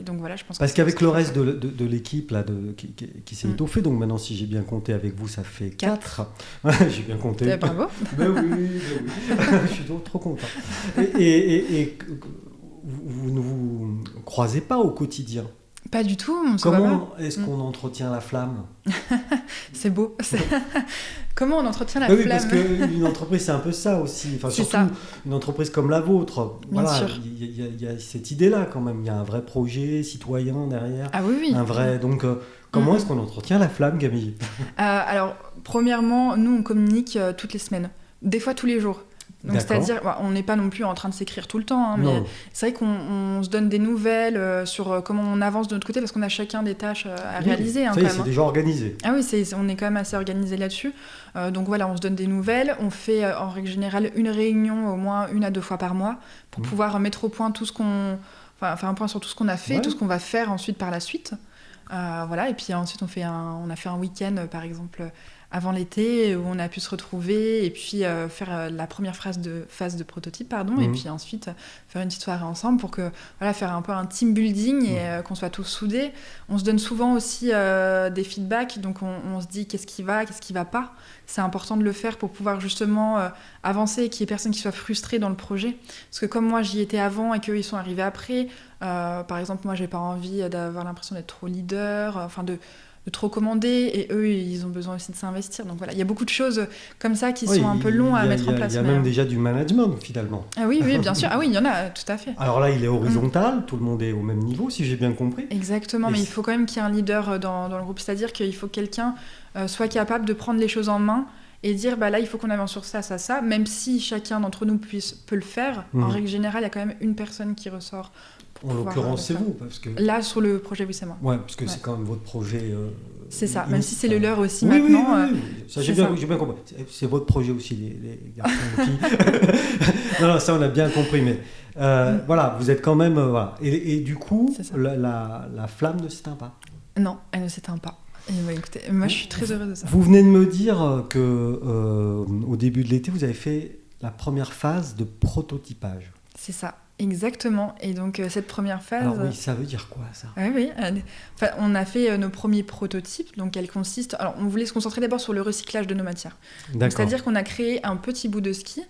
Speaker 2: donc voilà, je pense.
Speaker 1: Parce qu'avec le reste de l'équipe là, qui s'est étoffée, donc maintenant si j'ai bien compté avec vous, ça fait 4. J'ai bien compté.
Speaker 2: Bravo.
Speaker 1: Ben oui. Je suis trop content. Et vous ne vous croisez pas au quotidien?
Speaker 2: Pas du tout.
Speaker 1: Comment est-ce qu'on entretient la flamme?
Speaker 2: C'est beau. Comment on entretient la flamme?
Speaker 1: Oui, parce qu'une entreprise, c'est un peu ça aussi. Enfin, surtout ça. Une entreprise comme la vôtre.
Speaker 2: Bien sûr.
Speaker 1: Il y a cette idée-là quand même. Il y a un vrai projet citoyen derrière.
Speaker 2: Ah oui.
Speaker 1: Un vrai. Donc, comment est-ce qu'on entretient la flamme, Camille?
Speaker 2: Alors, premièrement, nous, on communique toutes les semaines. Des fois, tous les jours. Donc, c'est-à-dire, on n'est pas non plus en train de s'écrire tout le temps, hein, mais c'est vrai qu'on se donne des nouvelles sur comment on avance de notre côté, parce qu'on a chacun des tâches à réaliser.
Speaker 1: Ça y est, c'est déjà organisé.
Speaker 2: Ah oui, on est quand même assez organisé là-dessus. Donc voilà, on se donne des nouvelles. On fait en règle générale une réunion au moins 1 à 2 fois par mois pour pouvoir mettre au point tout ce qu'on... Enfin, faire un point sur tout ce qu'on a fait, tout ce qu'on va faire ensuite par la suite. Voilà, et puis ensuite on a fait un week-end, par exemple... avant l'été, où on a pu se retrouver et puis faire la première phase de prototype, et puis ensuite faire une petite soirée ensemble pour faire un peu un team building et qu'on soit tous soudés. On se donne souvent aussi des feedbacks, donc on se dit qu'est-ce qui va pas. C'est important de le faire pour pouvoir justement avancer et qu'il n'y ait personne qui soit frustré dans le projet. Parce que comme moi j'y étais avant et qu'eux ils sont arrivés après, par exemple moi j'ai pas envie d'avoir l'impression d'être trop leader, de trop commander, et eux, ils ont besoin aussi de s'investir. Donc voilà, il y a beaucoup de choses comme ça qui sont un peu longs à mettre en place.
Speaker 1: Il y a même déjà du management, finalement.
Speaker 2: Ah oui, bien sûr. Ah oui, il y en a, tout à fait.
Speaker 1: Alors là, il est horizontal, tout le monde est au même niveau, si j'ai bien compris.
Speaker 2: Exactement, mais il faut quand même qu'il y ait un leader dans le groupe. C'est-à-dire qu'il faut que quelqu'un soit capable de prendre les choses en main et dire, là, il faut qu'on avance sur ça, même si chacun d'entre nous peut le faire. En règle générale, il y a quand même une personne qui ressort.
Speaker 1: En l'occurrence, c'est vous, parce que...
Speaker 2: Là, sur le projet, oui, c'est moi.
Speaker 1: Ouais, parce que c'est quand même votre projet...
Speaker 2: c'est ça, même si c'est le leur aussi maintenant.
Speaker 1: Oui. Ça, j'ai bien compris. C'est votre projet aussi, les garçons et les filles. non, ça, on a bien compris, mais voilà, vous êtes quand même... voilà. Et du coup, la flamme ne s'éteint pas?
Speaker 2: Non, elle ne s'éteint pas. Et écoutez, moi, je suis très heureuse de ça.
Speaker 1: Vous venez de me dire qu'au début de l'été, vous avez fait la première phase de prototypage.
Speaker 2: C'est ça. Exactement, et donc cette première phase...
Speaker 1: Alors oui, ça veut dire quoi ça?
Speaker 2: Oui, on a fait nos premiers prototypes, donc elle consiste... Alors on voulait se concentrer d'abord sur le recyclage de nos matières. Donc, c'est-à-dire qu'on a créé un petit bout de ski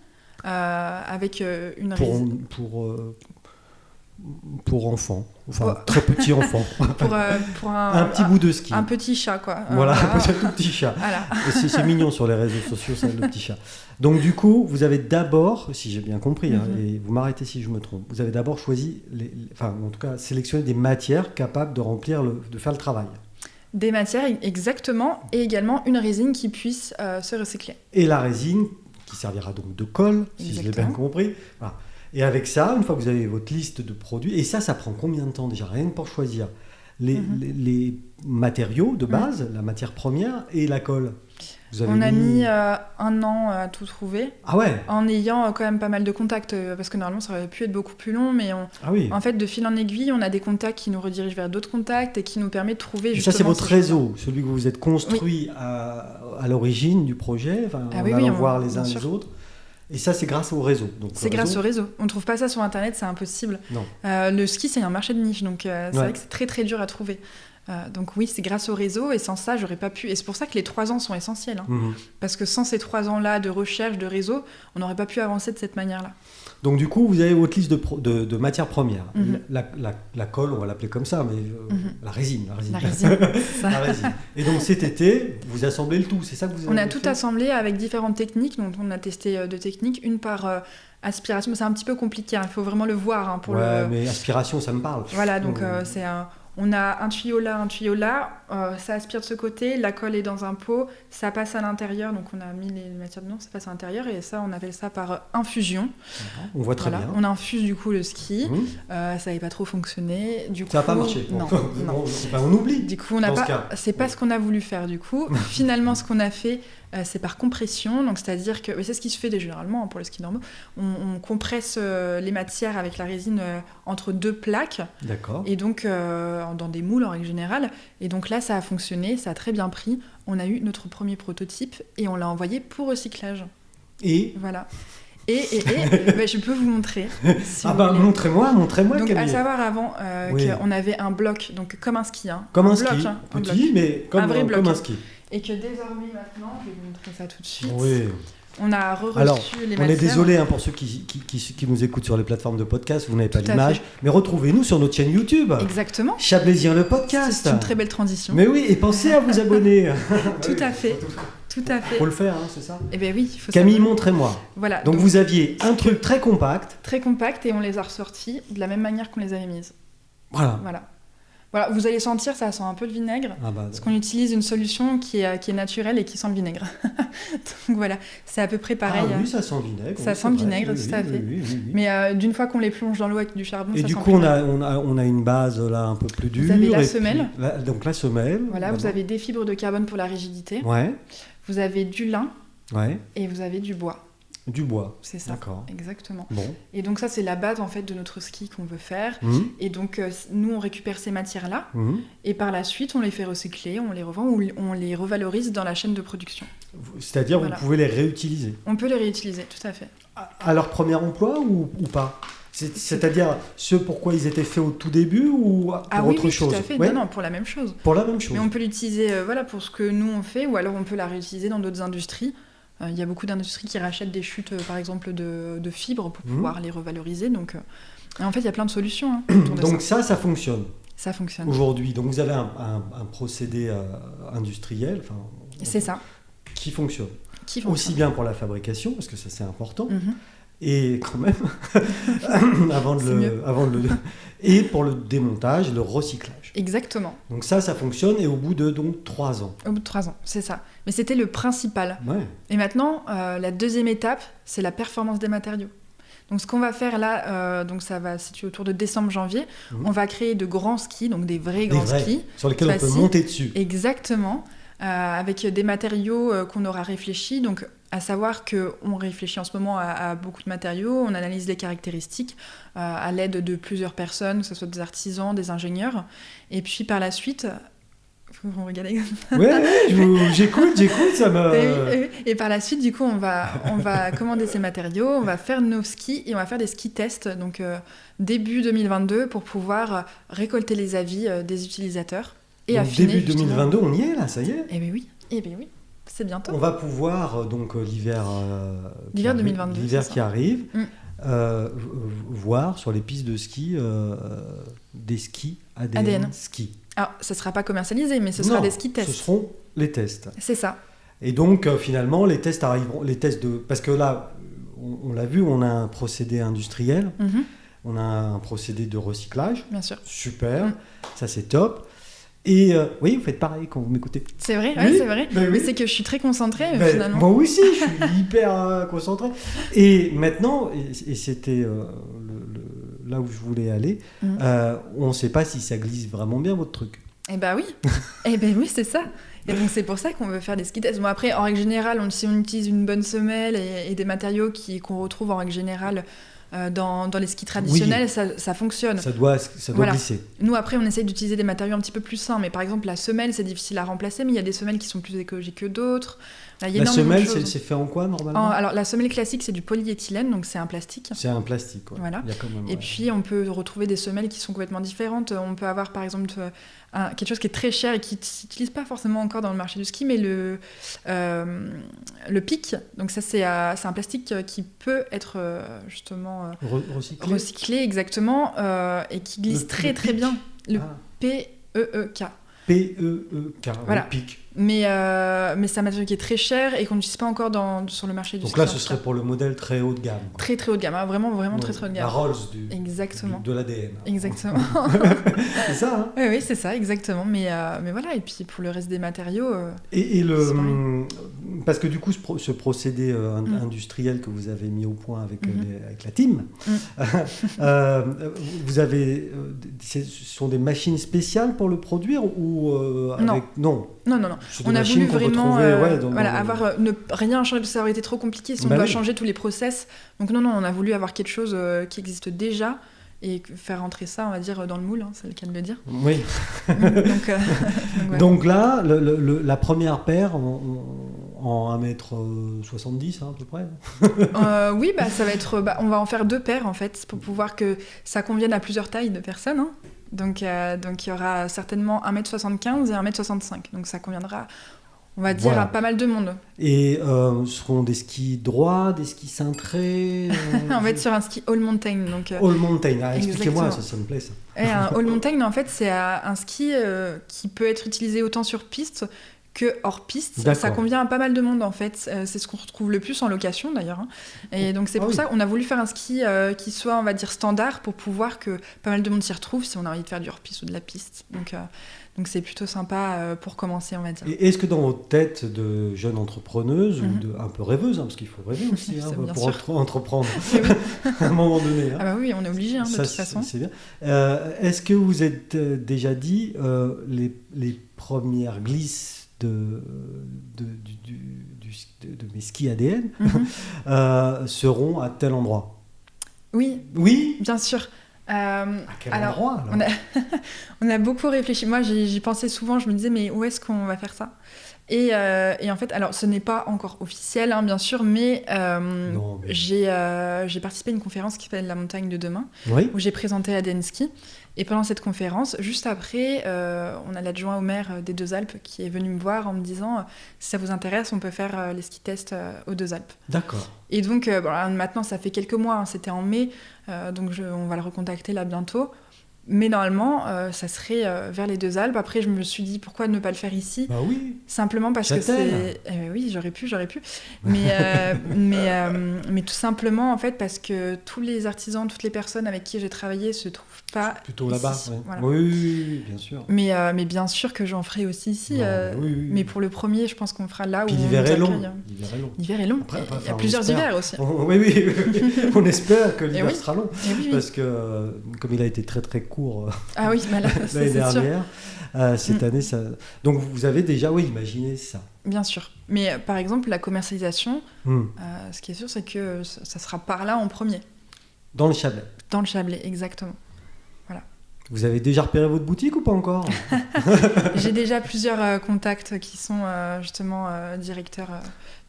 Speaker 2: avec une résine... Pour enfants, très petits enfants.
Speaker 1: pour un petit bout de ski.
Speaker 2: Un petit chat, quoi.
Speaker 1: Voilà, un tout petit chat. Voilà. Et c'est mignon sur les réseaux sociaux, ça, le petit chat. Donc du coup, vous avez d'abord, si j'ai bien compris, et vous m'arrêtez si je me trompe, vous avez d'abord choisi, en tout cas, sélectionné des matières capables de faire le travail.
Speaker 2: Des matières, exactement, et également une résine qui puisse se recycler.
Speaker 1: Et la résine, qui servira donc de colle, si je l'ai bien compris. Voilà. Et avec ça, une fois que vous avez votre liste de produits, et ça prend combien de temps déjà, rien que pour choisir les matériaux de base, la matière première et la colle?
Speaker 2: On a mis 1 an à tout trouver.
Speaker 1: Ah ouais.
Speaker 2: En ayant quand même pas mal de contacts, parce que normalement ça aurait pu être beaucoup plus long, mais en fait de fil en aiguille, on a des contacts qui nous redirigent vers d'autres contacts et qui nous permettent de trouver justement...
Speaker 1: Et ça c'est votre réseau, celui que vous vous êtes construit à l'origine du projet, en allant voir les uns les autres. Et ça, c'est grâce au réseau.
Speaker 2: C'est grâce au réseau. On ne trouve pas ça sur Internet, c'est impossible.
Speaker 1: Non.
Speaker 2: Le ski, c'est un marché de niche, donc c'est vrai que c'est très très dur à trouver. Donc oui, c'est grâce au réseau, et sans ça, j'aurais pas pu. Et c'est pour ça que les 3 ans sont essentiels. Parce que sans ces 3 ans-là de recherche, de réseau, on n'aurait pas pu avancer de cette manière-là.
Speaker 1: Donc du coup, vous avez votre liste de matières premières. La colle, on va l'appeler comme ça, mais la résine.
Speaker 2: La résine, ça.
Speaker 1: La résine. Et donc cet été, vous assemblez le tout, c'est ça que vous avez fait?
Speaker 2: On a tout assemblé avec différentes techniques, donc on a testé 2 techniques, une par aspiration, mais c'est un petit peu compliqué, il faut vraiment le voir.
Speaker 1: Mais aspiration, ça me parle.
Speaker 2: Voilà, donc On a un tuyau là, ça aspire de ce côté, la colle est dans un pot, ça passe à l'intérieur, donc on a mis les matières dedans, ça passe à l'intérieur, et ça, on appelle ça par infusion.
Speaker 1: On voit très bien.
Speaker 2: On infuse du coup le ski, ça n'avait pas trop fonctionné.
Speaker 1: Ça n'a pas marché.
Speaker 2: Non.
Speaker 1: On oublie.
Speaker 2: Du coup, c'est pas ce qu'on a voulu faire du coup. Finalement, ce qu'on a fait, c'est par compression, donc c'est-à-dire que c'est ce qui se fait généralement pour les skis normaux. On compresse les matières avec la résine entre 2 plaques.
Speaker 1: D'accord.
Speaker 2: Et donc dans des moules en règle générale. Et donc là, ça a fonctionné, ça a très bien pris. On a eu notre premier prototype et on l'a envoyé pour recyclage.
Speaker 1: Et
Speaker 2: voilà. Et je peux vous montrer. Si
Speaker 1: montrez-moi.
Speaker 2: Donc
Speaker 1: Camille.
Speaker 2: à savoir avant qu'on avait un bloc, donc comme un ski.
Speaker 1: Comme un
Speaker 2: bloc,
Speaker 1: ski,
Speaker 2: un
Speaker 1: petit,
Speaker 2: bloc.
Speaker 1: mais comme un ski.
Speaker 2: Et que désormais maintenant, je vais vous montrer ça tout de suite.
Speaker 1: Oui.
Speaker 2: On a reçu les matières.
Speaker 1: On est désolé pour ceux qui nous écoutent sur les plateformes de podcast, vous n'avez pas l'image, mais retrouvez-nous sur notre chaîne YouTube.
Speaker 2: Exactement.
Speaker 1: Chablaisien le podcast.
Speaker 2: C'est une très belle transition.
Speaker 1: Mais oui, et pensez à vous abonner.
Speaker 2: Tout à fait.
Speaker 1: Faut le faire, c'est ça.
Speaker 2: Eh bien oui, il faut
Speaker 1: Camille, montrez-moi.
Speaker 2: Voilà.
Speaker 1: Donc vous aviez un truc très compact.
Speaker 2: Très compact, et on les a ressortis de la même manière qu'on les avait mises.
Speaker 1: Voilà,
Speaker 2: vous allez sentir, ça sent un peu le vinaigre, parce qu'on utilise une solution qui est naturelle et qui sent le vinaigre. Donc voilà, c'est à peu près pareil.
Speaker 1: Ah oui, ça sent le vinaigre.
Speaker 2: Ça sent le vinaigre, tout à fait.
Speaker 1: Oui.
Speaker 2: Mais d'une fois qu'on les plonge dans l'eau avec du charbon,
Speaker 1: et
Speaker 2: ça
Speaker 1: du
Speaker 2: sent
Speaker 1: coup, on a une base là un peu plus dure.
Speaker 2: Vous avez la semelle.
Speaker 1: Donc la semelle.
Speaker 2: Voilà, vous avez des fibres de carbone pour la rigidité.
Speaker 1: Ouais.
Speaker 2: Vous avez du lin.
Speaker 1: Ouais.
Speaker 2: Et vous avez du bois.
Speaker 1: Du bois.
Speaker 2: C'est ça.
Speaker 1: D'accord.
Speaker 2: Exactement.
Speaker 1: Bon.
Speaker 2: Et donc ça, c'est la base en fait de notre ski qu'on veut faire. Et donc nous, on récupère ces matières-là, et par la suite, on les fait recycler, on les revend ou on les revalorise dans la chaîne de production.
Speaker 1: C'est-à-dire, vous pouvez les réutiliser.
Speaker 2: On peut les réutiliser, tout à fait.
Speaker 1: À leur premier emploi ou pas? C'est-à-dire ce pourquoi ils étaient faits au tout début ou pour autre chose?
Speaker 2: Tout à fait. Non, pour la même chose.
Speaker 1: Pour la même chose.
Speaker 2: Mais on peut l'utiliser pour ce que nous on fait, ou alors on peut la réutiliser dans d'autres industries. Il y a beaucoup d'industries qui rachètent des chutes, par exemple, de fibres pour pouvoir les revaloriser. Donc, en fait, il y a plein de solutions.
Speaker 1: Donc ça fonctionne.
Speaker 2: Ça fonctionne.
Speaker 1: Aujourd'hui, donc vous avez un procédé industriel.
Speaker 2: C'est ça.
Speaker 1: Qui fonctionne. Aussi bien pour la fabrication, parce que ça c'est important. Et quand même, et pour le démontage, le recyclage.
Speaker 2: Exactement.
Speaker 1: Donc ça fonctionne, et au bout de 3 ans.
Speaker 2: Au bout de 3 ans, c'est ça. Mais c'était le principal.
Speaker 1: Ouais.
Speaker 2: Et maintenant, la deuxième étape, c'est la performance des matériaux. Donc ce qu'on va faire là, donc ça va se situer autour de décembre-janvier, on va créer de grands skis, donc des vrais grands skis.
Speaker 1: Sur lesquels on peut monter dessus.
Speaker 2: Exactement. Avec des matériaux qu'on aura réfléchis. Donc, à savoir qu'on réfléchit en ce moment à beaucoup de matériaux, on analyse les caractéristiques à l'aide de plusieurs personnes, que ce soit des artisans, des ingénieurs. Et puis par la suite... Faut que vous regardez comme ça.
Speaker 1: Ouais, j'écoute, ça me...
Speaker 2: Et par la suite, du coup, on va commander ces matériaux, on va faire nos skis et on va faire des ski tests, donc début 2022, pour pouvoir récolter les avis des utilisateurs. Et
Speaker 1: donc début 2022, on y est là, ça y est.
Speaker 2: Eh bien oui, c'est bientôt.
Speaker 1: On va pouvoir, donc l'hiver
Speaker 2: 2022,
Speaker 1: l'hiver qui arrive, voir sur les pistes de ski des skis ADN ski.
Speaker 2: Alors, ça ne sera pas commercialisé, mais ce sera des ski tests.
Speaker 1: Ce seront les tests.
Speaker 2: C'est ça.
Speaker 1: Et donc, finalement, les tests arriveront, parce que là, on l'a vu, on a un procédé industriel, on a un procédé de recyclage.
Speaker 2: Bien sûr.
Speaker 1: Super, ça c'est top. Et oui, vous faites pareil quand vous m'écoutez.
Speaker 2: C'est vrai,
Speaker 1: oui,
Speaker 2: c'est vrai. Mais c'est que je suis très concentrée, finalement.
Speaker 1: Moi aussi, je suis hyper concentré. Et maintenant, et c'était là où je voulais aller, on ne sait pas si ça glisse vraiment bien, votre truc.
Speaker 2: Eh ben oui, c'est ça. Et donc c'est pour ça qu'on veut faire des ski tests. Bon, après, en règle générale, si on utilise une bonne semelle et des matériaux qu'on retrouve en règle générale dans les skis traditionnels, ça fonctionne. Ça doit
Speaker 1: glisser.
Speaker 2: Nous, après, on essaye d'utiliser des matériaux un petit peu plus sains. Mais par exemple, la semelle, c'est difficile à remplacer, mais il y a des semelles qui sont plus écologiques que d'autres.
Speaker 1: La semelle, c'est fait en quoi, normalement ?
Speaker 2: Alors, la semelle classique, c'est du polyéthylène, donc c'est un plastique.
Speaker 1: C'est un plastique, ouais.
Speaker 2: Voilà.
Speaker 1: Il y a quand même,
Speaker 2: Et puis, on peut retrouver des semelles qui sont complètement différentes. On peut avoir, par exemple, quelque chose qui est très cher et qui ne s'utilise pas forcément encore dans le marché du ski, mais le pic. Donc ça, c'est un plastique qui peut être justement
Speaker 1: recyclé,
Speaker 2: exactement, et qui glisse très très bien. Le PEEK.
Speaker 1: P-E-E-K,
Speaker 2: voilà.
Speaker 1: PEEK.
Speaker 2: Mais c'est un matériau qui est très cher et qu'on n'utilise pas encore sur le marché du ski.
Speaker 1: Donc là, ce serait pour le modèle très haut de gamme.
Speaker 2: Très très haut de gamme, hein, vraiment très très haut de gamme.
Speaker 1: La Rolls de l'ADN.
Speaker 2: Exactement.
Speaker 1: C'est ça, hein.
Speaker 2: Oui, c'est ça, exactement. Mais voilà, et puis pour le reste des matériaux...
Speaker 1: parce que du coup, ce procédé industriel que vous avez mis au point avec la team, vous avez... ce sont des machines spéciales pour le produire ou
Speaker 2: Non. On a voulu vraiment ne rien changer, ça aurait été trop compliqué si on doit changer tous les process. Donc non, on a voulu avoir quelque chose qui existe déjà et faire rentrer ça, on va dire, dans le moule, hein, c'est le cas de le dire.
Speaker 1: Oui.
Speaker 2: Voilà.
Speaker 1: Donc là, la première paire en 1m70 à peu près.
Speaker 2: Oui, ça va être... on va en faire 2 paires en fait, pour pouvoir que ça convienne à plusieurs tailles de personnes. Hein. Donc il y aura certainement 1m75 et 1m65. Donc ça conviendra, on va dire, à pas mal de monde.
Speaker 1: Et ce seront des skis droits, des skis cintrés
Speaker 2: On va être sur un ski all mountain. Donc,
Speaker 1: all mountain, expliquez-moi, ça me plaît ça.
Speaker 2: Et un all mountain, en fait, c'est un ski qui peut être utilisé autant sur piste que hors piste.
Speaker 1: D'accord.
Speaker 2: Ça convient à pas mal de monde en fait. C'est ce qu'on retrouve le plus en location d'ailleurs. Hein. Et donc c'est pour ça qu'on a voulu faire un ski qui soit, on va dire, standard pour pouvoir que pas mal de monde s'y retrouve si on a envie de faire du hors piste ou de la piste. Donc c'est plutôt sympa pour commencer, on va dire.
Speaker 1: Et est-ce que dans votre tête de jeune entrepreneuse ou un peu rêveuse, parce qu'il faut rêver aussi pour entreprendre à un moment donné.
Speaker 2: Ah bah oui, on est obligé de toute façon.
Speaker 1: C'est bien. Est-ce que vous êtes déjà dit les premières glisses de mes skis ADN seront à tel endroit?
Speaker 2: Oui, bien sûr.
Speaker 1: À quel endroit alors
Speaker 2: on a beaucoup réfléchi. Moi, j'y pensais souvent. Je me disais, mais où est-ce qu'on va faire ça ? Et en fait, alors ce n'est pas encore officiel, hein, bien sûr, mais j'ai participé à une conférence qui s'appelle La montagne de demain, où j'ai présenté ADN Ski. Et pendant cette conférence, juste après, on a l'adjoint au maire des Deux-Alpes qui est venu me voir en me disant si ça vous intéresse, on peut faire les ski tests aux Deux-Alpes.
Speaker 1: D'accord.
Speaker 2: Et donc, maintenant, ça fait quelques mois, hein, c'était en mai, donc on va le recontacter là bientôt. Mais normalement, ça serait vers les Deux-Alpes. Après, je me suis dit, pourquoi ne pas le faire ici ?
Speaker 1: Bah oui.
Speaker 2: Simplement parce
Speaker 1: Châtel.
Speaker 2: que c'est... oui, j'aurais pu. Mais tout simplement, en fait, parce que tous les artisans, toutes les personnes avec qui j'ai travaillé se trouvent pas
Speaker 1: plutôt
Speaker 2: ici.
Speaker 1: Là-bas. Ouais. Voilà. Oui, bien sûr.
Speaker 2: Mais bien sûr que j'en ferai aussi ici.
Speaker 1: Oui.
Speaker 2: Mais pour le premier, je pense qu'on fera là
Speaker 1: puis
Speaker 2: où
Speaker 1: l'hiver est long.
Speaker 2: L'hiver est long. Après, il y a plusieurs hivers aussi.
Speaker 1: Oui. On espère que l'hiver sera long.
Speaker 2: Oui.
Speaker 1: Parce que, comme il a été très très court
Speaker 2: l'année
Speaker 1: dernière, cette année, ça... Donc vous avez déjà imaginé ça.
Speaker 2: Bien sûr. Mais par exemple, la commercialisation, ce qui est sûr, c'est que ça sera par là en premier.
Speaker 1: Dans le Chablais.
Speaker 2: Dans le Chablais, exactement. Voilà.
Speaker 1: Vous avez déjà repéré votre boutique ou pas encore ?
Speaker 2: J'ai déjà plusieurs contacts qui sont justement directeurs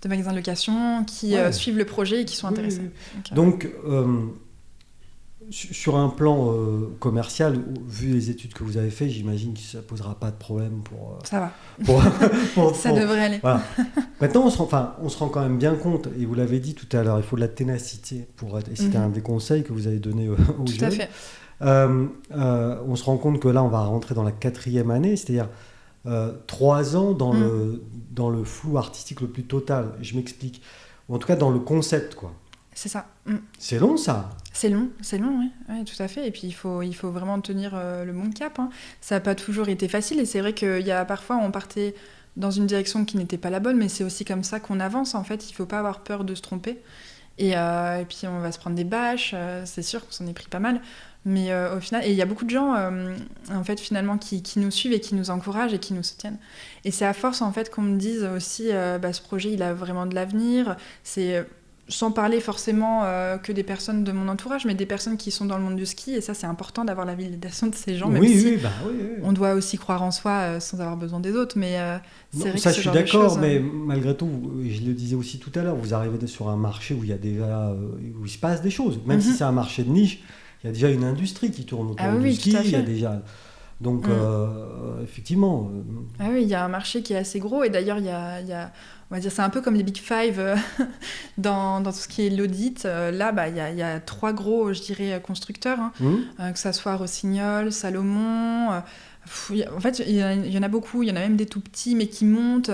Speaker 2: de magasins de location, qui suivent le projet et qui sont intéressés.
Speaker 1: Donc sur un plan commercial, vu les études que vous avez faites, j'imagine que ça ne posera pas de problème pour...
Speaker 2: ça va. Ça devrait aller.
Speaker 1: Voilà. Maintenant, on se rend quand même bien compte, et vous l'avez dit tout à l'heure, il faut de la ténacité. Et c'était un des conseils que vous avez donné aux jeunes.
Speaker 2: Tout à fait.
Speaker 1: On se rend compte que là, on va rentrer dans la 4e année, c'est-à-dire 3 ans dans le flou artistique le plus total. Je m'explique. Ou en tout cas, dans le concept, quoi.
Speaker 2: C'est ça.
Speaker 1: C'est long, ça.
Speaker 2: C'est long, oui, tout à fait. Et puis, il faut vraiment tenir le bon cap. Hein. Ça n'a pas toujours été facile. Et c'est vrai qu'il y a parfois, on partait dans une direction qui n'était pas la bonne, mais c'est aussi comme ça qu'on avance, en fait. Il ne faut pas avoir peur de se tromper. Et puis, on va se prendre des bâches. C'est sûr qu'on s'en est pris pas mal. Mais au final, et il y a beaucoup de gens, en fait, finalement, qui nous suivent et qui nous encouragent et qui nous soutiennent. Et c'est à force, en fait, qu'on me dise aussi, ce projet, il a vraiment de l'avenir. C'est... sans parler forcément que des personnes de mon entourage, mais des personnes qui sont dans le monde du ski, et ça c'est important d'avoir la validation de ces gens, même si on doit aussi croire en soi sans avoir besoin des autres, mais c'est vrai que
Speaker 1: ça je suis d'accord, mais malgré tout, je le disais aussi tout à l'heure, vous arrivez sur un marché où il y a déjà, où il se passe des choses, même si c'est un marché de niche, il y a déjà une industrie qui tourne autour du ski, il y a déjà... Donc, effectivement...
Speaker 2: Ah oui, il y a un marché qui est assez gros, et d'ailleurs, il y a on va dire, c'est un peu comme les Big Five dans tout ce qui est l'audit. Là, il y a 3 gros, je dirais, constructeurs, que ça soit Rossignol, Salomon. En fait, il y en a beaucoup, il y en a même des tout petits, mais qui montent.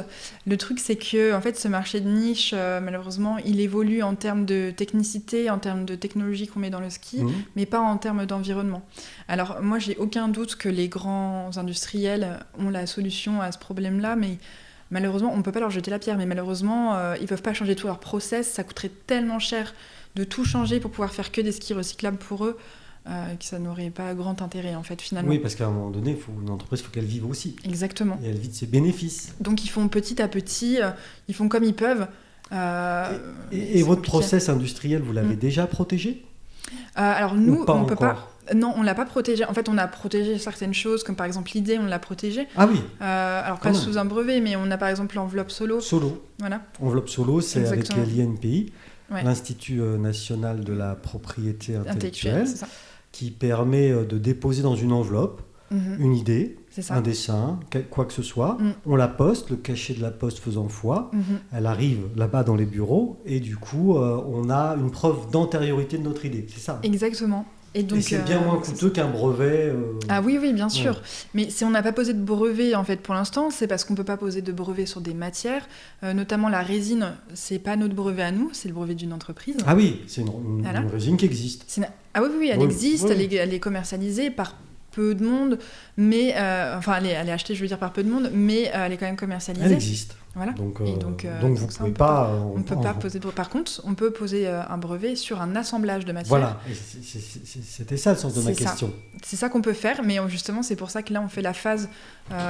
Speaker 2: Le truc, c'est que en fait, ce marché de niche, malheureusement, il évolue en termes de technicité, en termes de technologie qu'on met dans le ski, mais pas en termes d'environnement. Alors, moi, j'ai aucun doute que les grands industriels ont la solution à ce problème-là, mais malheureusement, on ne peut pas leur jeter la pierre, mais malheureusement, ils ne peuvent pas changer tout leur process. Ça coûterait tellement cher de tout changer pour pouvoir faire que des skis recyclables pour eux. Que ça n'aurait pas grand intérêt en fait finalement.
Speaker 1: Oui, parce qu'à un moment donné, une entreprise, il faut qu'elle vive aussi.
Speaker 2: Exactement.
Speaker 1: Et elle vit de ses bénéfices.
Speaker 2: Donc ils font petit à petit, ils font comme ils peuvent.
Speaker 1: Et votre process industriel, vous l'avez déjà protégé ?
Speaker 2: Alors nous, on ne peut pas. Non, on ne l'a pas protégé. En fait, on a protégé certaines choses, comme par exemple l'idée, on l'a protégée.
Speaker 1: Ah oui.
Speaker 2: Alors pas sous un brevet, mais on a par exemple l'enveloppe Solo. Voilà.
Speaker 1: Enveloppe Solo, c'est
Speaker 2: exactement.
Speaker 1: Avec l'INPI, l'Institut national de la propriété intellectuelle.
Speaker 2: C'est ça.
Speaker 1: Qui permet de déposer dans une enveloppe une idée, un dessin, quoi que ce soit. On la poste, le cachet de la poste faisant foi. Elle arrive là-bas dans les bureaux et du coup, on a une preuve d'antériorité de notre idée. C'est ça.
Speaker 2: Exactement. Et
Speaker 1: c'est bien moins coûteux qu'un brevet.
Speaker 2: Ah oui, bien sûr. Ouais. Mais si on n'a pas posé de brevet en fait pour l'instant, c'est parce qu'on ne peut pas poser de brevet sur des matières, notamment la résine. C'est pas notre brevet à nous, c'est le brevet d'une entreprise.
Speaker 1: Ah oui, c'est une résine qui existe.
Speaker 2: Ah oui, elle existe, oui. Elle est commercialisée par peu de monde, mais elle est achetée, je veux dire, par peu de monde, mais elle est quand même commercialisée.
Speaker 1: Elle existe.
Speaker 2: Voilà.
Speaker 1: Donc vous ne pouvez pas...
Speaker 2: On ne peut pas poser de brevet. Par contre, on peut poser un brevet sur un assemblage de matières.
Speaker 1: Voilà, c'était ça le sens de ma question.
Speaker 2: C'est ça qu'on peut faire, mais justement, c'est pour ça que là, on fait la phase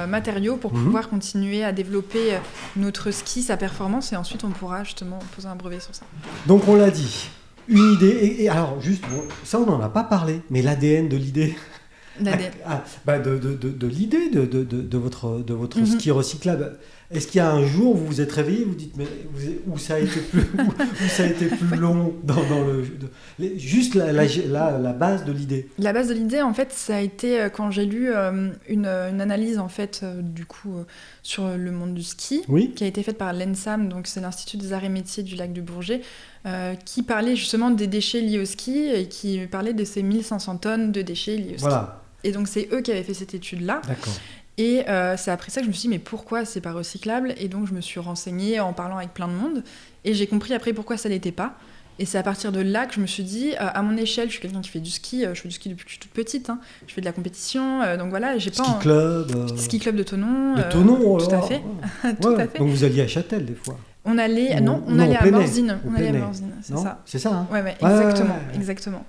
Speaker 2: matériaux pour pouvoir continuer à développer notre ski, sa performance, et ensuite, on pourra justement poser un brevet sur ça.
Speaker 1: Donc, on l'a dit, une idée, et alors, juste, ça, on n'en a pas parlé, mais l'ADN de l'idée... de l'idée de votre ski recyclable. Est-ce qu'il y a un jour où vous vous êtes réveillé, vous dites mais où ça a été plus long juste la base de l'idée.
Speaker 2: La base de l'idée en fait ça a été quand j'ai lu une analyse en fait du coup sur le monde du ski qui a été faite par l'ENSAM, donc c'est l'Institut des Arts et Métiers du Lac du Bourget, qui parlait justement des déchets liés au ski et qui parlait de ces 1500 tonnes de déchets liés au ski. Voilà. Et donc c'est eux qui avaient fait cette étude-là.
Speaker 1: D'accord.
Speaker 2: Et c'est après ça que je me suis dit, mais pourquoi c'est pas recyclable ? Et donc je me suis renseignée en parlant avec plein de monde. Et j'ai compris après pourquoi ça l'était pas. Et c'est à partir de là que je me suis dit, à mon échelle, je suis quelqu'un qui fait du ski. Je fais du ski depuis que je suis toute petite. Je fais de la compétition. Donc voilà, j'ai pas... Ski club de Thonon.
Speaker 1: De Thonon,
Speaker 2: tout à fait. Tout à fait.
Speaker 1: Donc vous alliez à Châtel des fois.
Speaker 2: On allait à Morzine. C'est ça.
Speaker 1: C'est ça, hein.
Speaker 2: Ouais, exactement.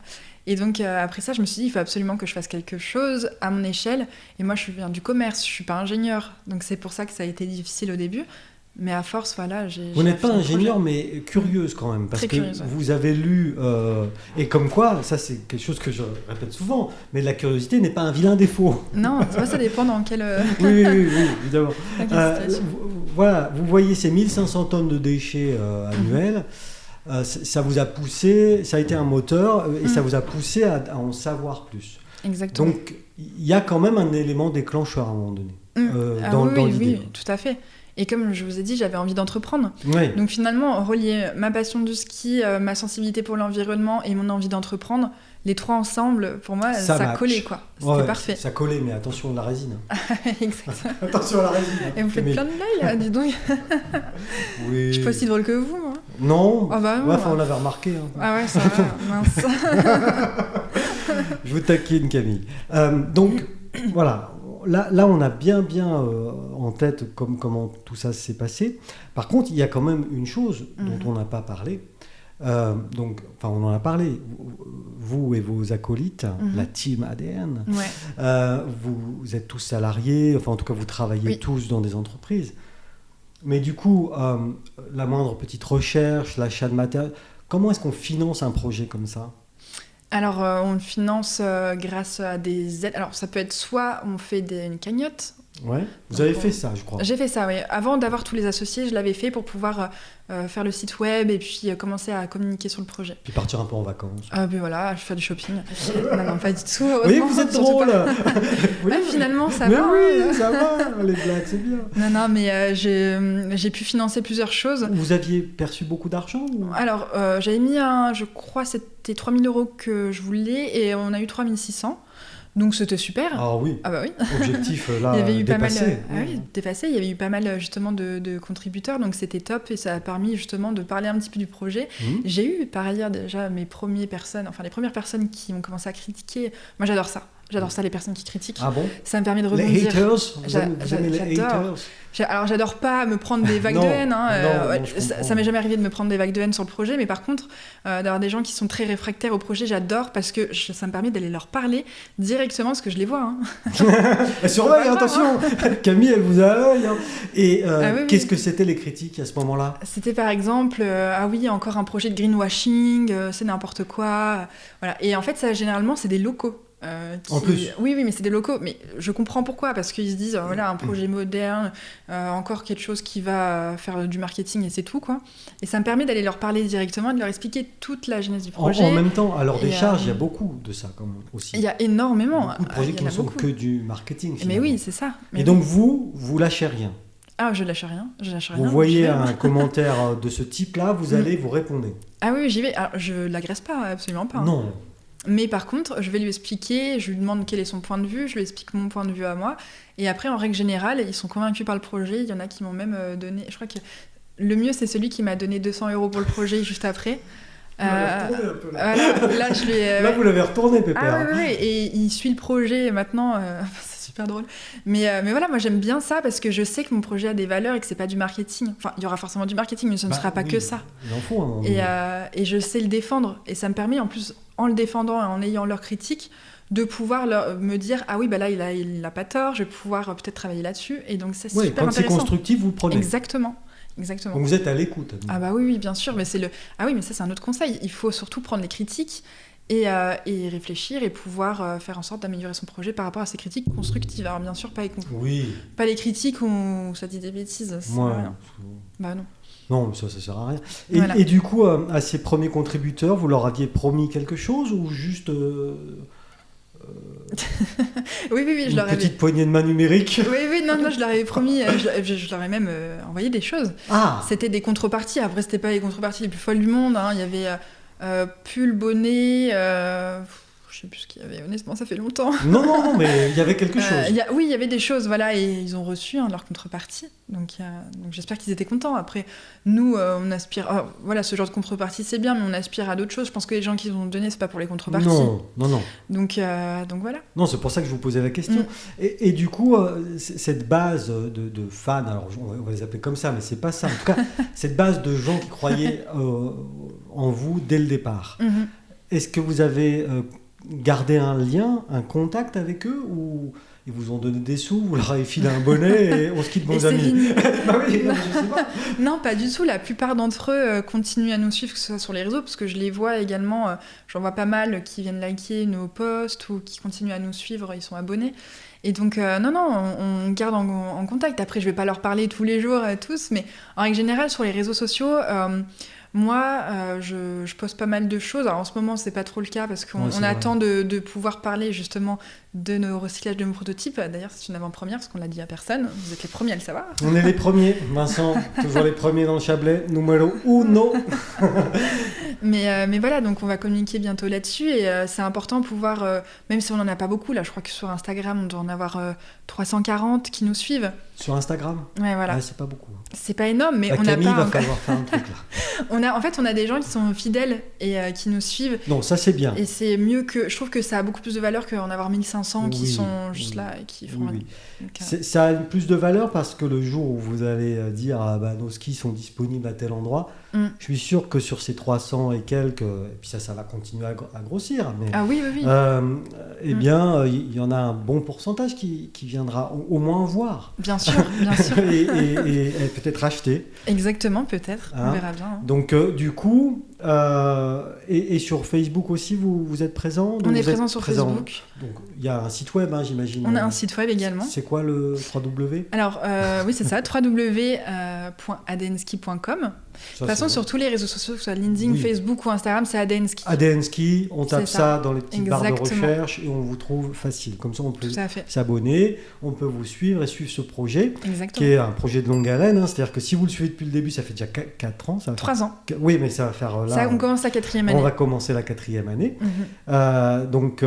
Speaker 2: Et donc après ça, je me suis dit, il faut absolument que je fasse quelque chose à mon échelle. Et moi, je viens du commerce, je suis pas ingénieure. Donc c'est pour ça que ça a été difficile au début. Mais à force, voilà,
Speaker 1: Vous n'êtes pas ingénieure, mais curieuse quand même. Parce que vous avez lu... et comme quoi, ça c'est quelque chose que je répète souvent, mais la curiosité n'est pas un vilain défaut.
Speaker 2: Non, ça dépend dans quel...
Speaker 1: oui, évidemment. Voilà, vous voyez ces 1500 tonnes de déchets annuels. Ça vous a poussé, ça a été un moteur et ça vous a poussé à en savoir plus.
Speaker 2: Exactement.
Speaker 1: Donc il y a quand même un élément déclencheur à un moment donné dans l'idée.
Speaker 2: Oui, tout à fait. Et comme je vous ai dit, j'avais envie d'entreprendre.
Speaker 1: Oui.
Speaker 2: Donc finalement, relier ma passion du ski, ma sensibilité pour l'environnement et mon envie d'entreprendre, les trois ensemble, pour moi, ça collait quoi. C'était parfait.
Speaker 1: Ça collait, mais attention à la résine.
Speaker 2: Exactement.
Speaker 1: Attention à la résine.
Speaker 2: Et vous faites plein de blagues là, dis donc.
Speaker 1: Oui.
Speaker 2: Je suis pas aussi drôle que vous. Hein.
Speaker 1: Non. On l'avait remarqué. Hein.
Speaker 2: Ah ouais, ça va, mince.
Speaker 1: Je vous taquine, Camille. Donc, voilà. Là, on a bien en tête comment tout ça s'est passé. Par contre, il y a quand même une chose dont on n'a pas parlé. On en a parlé. Vous et vos acolytes, la team ADN, vous êtes tous salariés, enfin en tout cas vous travaillez tous dans des entreprises. Mais du coup, la moindre petite recherche, l'achat de matériel, comment est-ce qu'on finance un projet comme ça ?
Speaker 2: Alors, on le finance grâce à des aides. Alors, ça peut être soit on fait une cagnotte,
Speaker 1: Ouais. Vous avez fait ça, je crois.
Speaker 2: J'ai fait ça, oui. Avant d'avoir tous les associés, je l'avais fait pour pouvoir faire le site web et puis commencer à communiquer sur le projet.
Speaker 1: Puis partir un peu en vacances.
Speaker 2: Ben voilà, je fais du shopping. Non, pas du tout.
Speaker 1: Oui, vous êtes drôle.
Speaker 2: Oui. Finalement, ça
Speaker 1: mais
Speaker 2: va.
Speaker 1: Oui, ça va. Les blagues, c'est bien.
Speaker 2: Non, mais j'ai pu financer plusieurs choses.
Speaker 1: Vous aviez perçu beaucoup d'argent
Speaker 2: Alors, j'avais mis je crois, c'était 3 000 € que je voulais et on a eu 3 600. Donc c'était super.
Speaker 1: Ah oui.
Speaker 2: Ah bah oui.
Speaker 1: Objectif là
Speaker 2: il y avait eu
Speaker 1: dépassé.
Speaker 2: Dépassé. Il y avait eu pas mal justement de contributeurs, donc c'était top et ça a permis justement de parler un petit peu du projet. J'ai eu par ailleurs déjà les premières personnes qui ont commencé à critiquer. Moi j'adore ça. J'adore ça, les personnes qui critiquent.
Speaker 1: Ah bon?
Speaker 2: Ça me permet de rebondir.
Speaker 1: Les haters? Vous aimez les haters?
Speaker 2: Alors, j'adore pas me prendre des vagues de haine. Ça m'est jamais arrivé de me prendre des vagues de haine sur le projet, mais par contre, d'avoir des gens qui sont très réfractaires au projet, j'adore parce que ça me permet d'aller leur parler directement parce que je les vois.
Speaker 1: Surveille, attention. Camille, elle vous a à l'œil. Et qu'est-ce que c'était les critiques à ce moment-là?
Speaker 2: C'était par exemple, encore un projet de greenwashing, c'est n'importe quoi. Voilà. Et en fait, ça, généralement, c'est des locaux.
Speaker 1: En plus.
Speaker 2: Oui, mais c'est des locaux. Mais je comprends pourquoi, parce qu'ils se disent, voilà, un projet moderne, encore quelque chose qui va faire du marketing et c'est tout, quoi. Et ça me permet d'aller leur parler directement et de leur expliquer toute la genèse du projet.
Speaker 1: En même temps, à leur décharge, il y a beaucoup de ça, quand même, aussi.
Speaker 2: Il y a énormément.
Speaker 1: Beaucoup de projets qui ne sont que du marketing, finalement.
Speaker 2: Mais oui, c'est ça.
Speaker 1: Et donc, vous lâchez rien.
Speaker 2: Ah, je lâche rien.
Speaker 1: Vous voyez un commentaire de ce type-là, vous allez vous répondre.
Speaker 2: Ah oui, j'y vais. Alors, je l'agresse pas, absolument pas.
Speaker 1: Non.
Speaker 2: Mais par contre, je vais lui expliquer, je lui demande quel est son point de vue, je lui explique mon point de vue à moi. Et après, en règle générale, ils sont convaincus par le projet. Il y en a qui m'ont même donné... Je crois que le mieux, c'est celui qui m'a donné 200 € pour le projet juste après.
Speaker 1: Là, vous l'avez retourné, Pépère.
Speaker 2: Ah oui, et il suit le projet maintenant... c'est super drôle. Mais voilà, moi, j'aime bien ça parce que je sais que mon projet a des valeurs et que c'est pas du marketing. Enfin, il y aura forcément du marketing, mais ce ne sera pas que ça.
Speaker 1: Il en faut, hein.
Speaker 2: Et je sais le défendre. Et ça me permet, en plus... en le défendant et en ayant leurs critiques, de pouvoir me dire ah oui, bah là, il a pas tort, je vais pouvoir peut-être travailler là-dessus. Et donc, c'est super intéressant.
Speaker 1: Quand c'est constructif, vous le prenez.
Speaker 2: Exactement.
Speaker 1: Donc, vous êtes à l'écoute.
Speaker 2: Ah bah oui, bien sûr. Mais mais ça, c'est un autre conseil. Il faut surtout prendre les critiques et réfléchir et pouvoir faire en sorte d'améliorer son projet par rapport à ces critiques constructives. Alors, bien sûr, pas les critiques où ça dit des bêtises. Rien. Bah non.
Speaker 1: Non, ça sert à rien. Et du coup, à ces premiers contributeurs, vous leur aviez promis quelque chose ou juste
Speaker 2: oui, je leur avais...
Speaker 1: petite poignée de main numérique?
Speaker 2: Oui, non, je leur avais promis, je leur ai même envoyé des choses.
Speaker 1: Ah.
Speaker 2: C'était des contreparties. Après, c'était pas les contreparties les plus folles du monde. Il y avait pull, bonnet... je sais plus ce qu'il y avait, honnêtement, ça fait longtemps.
Speaker 1: Non, mais il y avait quelque chose.
Speaker 2: Oui, il y avait des choses, voilà, et ils ont reçu leur contrepartie. Donc j'espère qu'ils étaient contents. Après, nous, on aspire... voilà, ce genre de contrepartie, c'est bien, mais on aspire à d'autres choses. Je pense que les gens qui nous ont donné, c'est pas pour les contreparties.
Speaker 1: Non.
Speaker 2: Donc voilà.
Speaker 1: Non, c'est pour ça que je vous posais la question. Et du coup, cette base de fans, alors on va les appeler comme ça, mais c'est pas ça. En tout cas, cette base de gens qui croyaient en vous dès le départ. Est-ce que vous avez... garder un lien, un contact avec eux, ou ils vous ont donné des sous, vous leur avez filé un bonnet et on se quitte bons amis? Bah oui, je sais pas.
Speaker 2: Non, pas du tout. La plupart d'entre eux continuent à nous suivre, que ce soit sur les réseaux, parce que je les vois également, j'en vois pas mal qui viennent liker nos posts ou qui continuent à nous suivre, ils sont abonnés. Et donc, on garde en contact. Après, je vais pas leur parler tous les jours tous, mais en règle générale, sur les réseaux sociaux... moi, je poste pas mal de choses. Alors en ce moment, c'est pas trop le cas parce qu'on attend de pouvoir parler justement de nos recyclages de nos prototypes. D'ailleurs, c'est une avant-première parce qu'on l'a dit à personne. Vous êtes les premiers à le savoir.
Speaker 1: On est les premiers, Vincent. Toujours les premiers dans le Chablais. Numéro uno.
Speaker 2: Mais voilà, donc on va communiquer bientôt là-dessus et c'est important de pouvoir, même si on n'en a pas beaucoup, là je crois que sur Instagram on doit en avoir 340 qui nous suivent.
Speaker 1: Sur Instagram?
Speaker 2: Ouais, voilà.
Speaker 1: Ouais, c'est pas beaucoup.
Speaker 2: C'est pas énorme, mais on a
Speaker 1: Camille
Speaker 2: pas...
Speaker 1: va falloir faire un truc là.
Speaker 2: on a des gens qui sont fidèles et qui nous suivent.
Speaker 1: Non, ça c'est bien.
Speaker 2: Et c'est mieux que... Je trouve que ça a beaucoup plus de valeur qu'en avoir 1500 qui sont juste là et qui font...
Speaker 1: Oui. Donc, ça a plus de valeur parce que le jour où vous allez dire nos skis sont disponibles à tel endroit, je suis sûr que sur ces 300 et quelques, et puis ça va continuer à grossir, mais
Speaker 2: ah oui.
Speaker 1: eh bien, il y en a un bon pourcentage qui viendra au moins voir.
Speaker 2: Bien sûr.
Speaker 1: et peut-être acheter.
Speaker 2: Exactement, peut-être. On verra bien.
Speaker 1: Donc, du coup, Et sur Facebook aussi, vous êtes présent?
Speaker 2: On est présent sur Facebook.
Speaker 1: Donc il y a un site web, j'imagine.
Speaker 2: On a un site web également.
Speaker 1: C'est quoi le 3W?
Speaker 2: Alors oui, c'est ça, www.adnski.com. De toute façon, sur tous les réseaux sociaux, que ce soit LinkedIn, Facebook ou Instagram, c'est ADNski.
Speaker 1: ADNski, on tape ça dans les petites barres de recherche et on vous trouve facile. Comme ça, on peut s'abonner, on peut vous suivre et suivre ce projet, qui est un projet de longue haleine. C'est-à-dire que si vous le suivez depuis le début, ça fait déjà 4 ans.
Speaker 2: 3 ans.
Speaker 1: Oui, mais ça va faire... Là,
Speaker 2: on commence la 4e année.
Speaker 1: On va commencer la 4e année. Donc,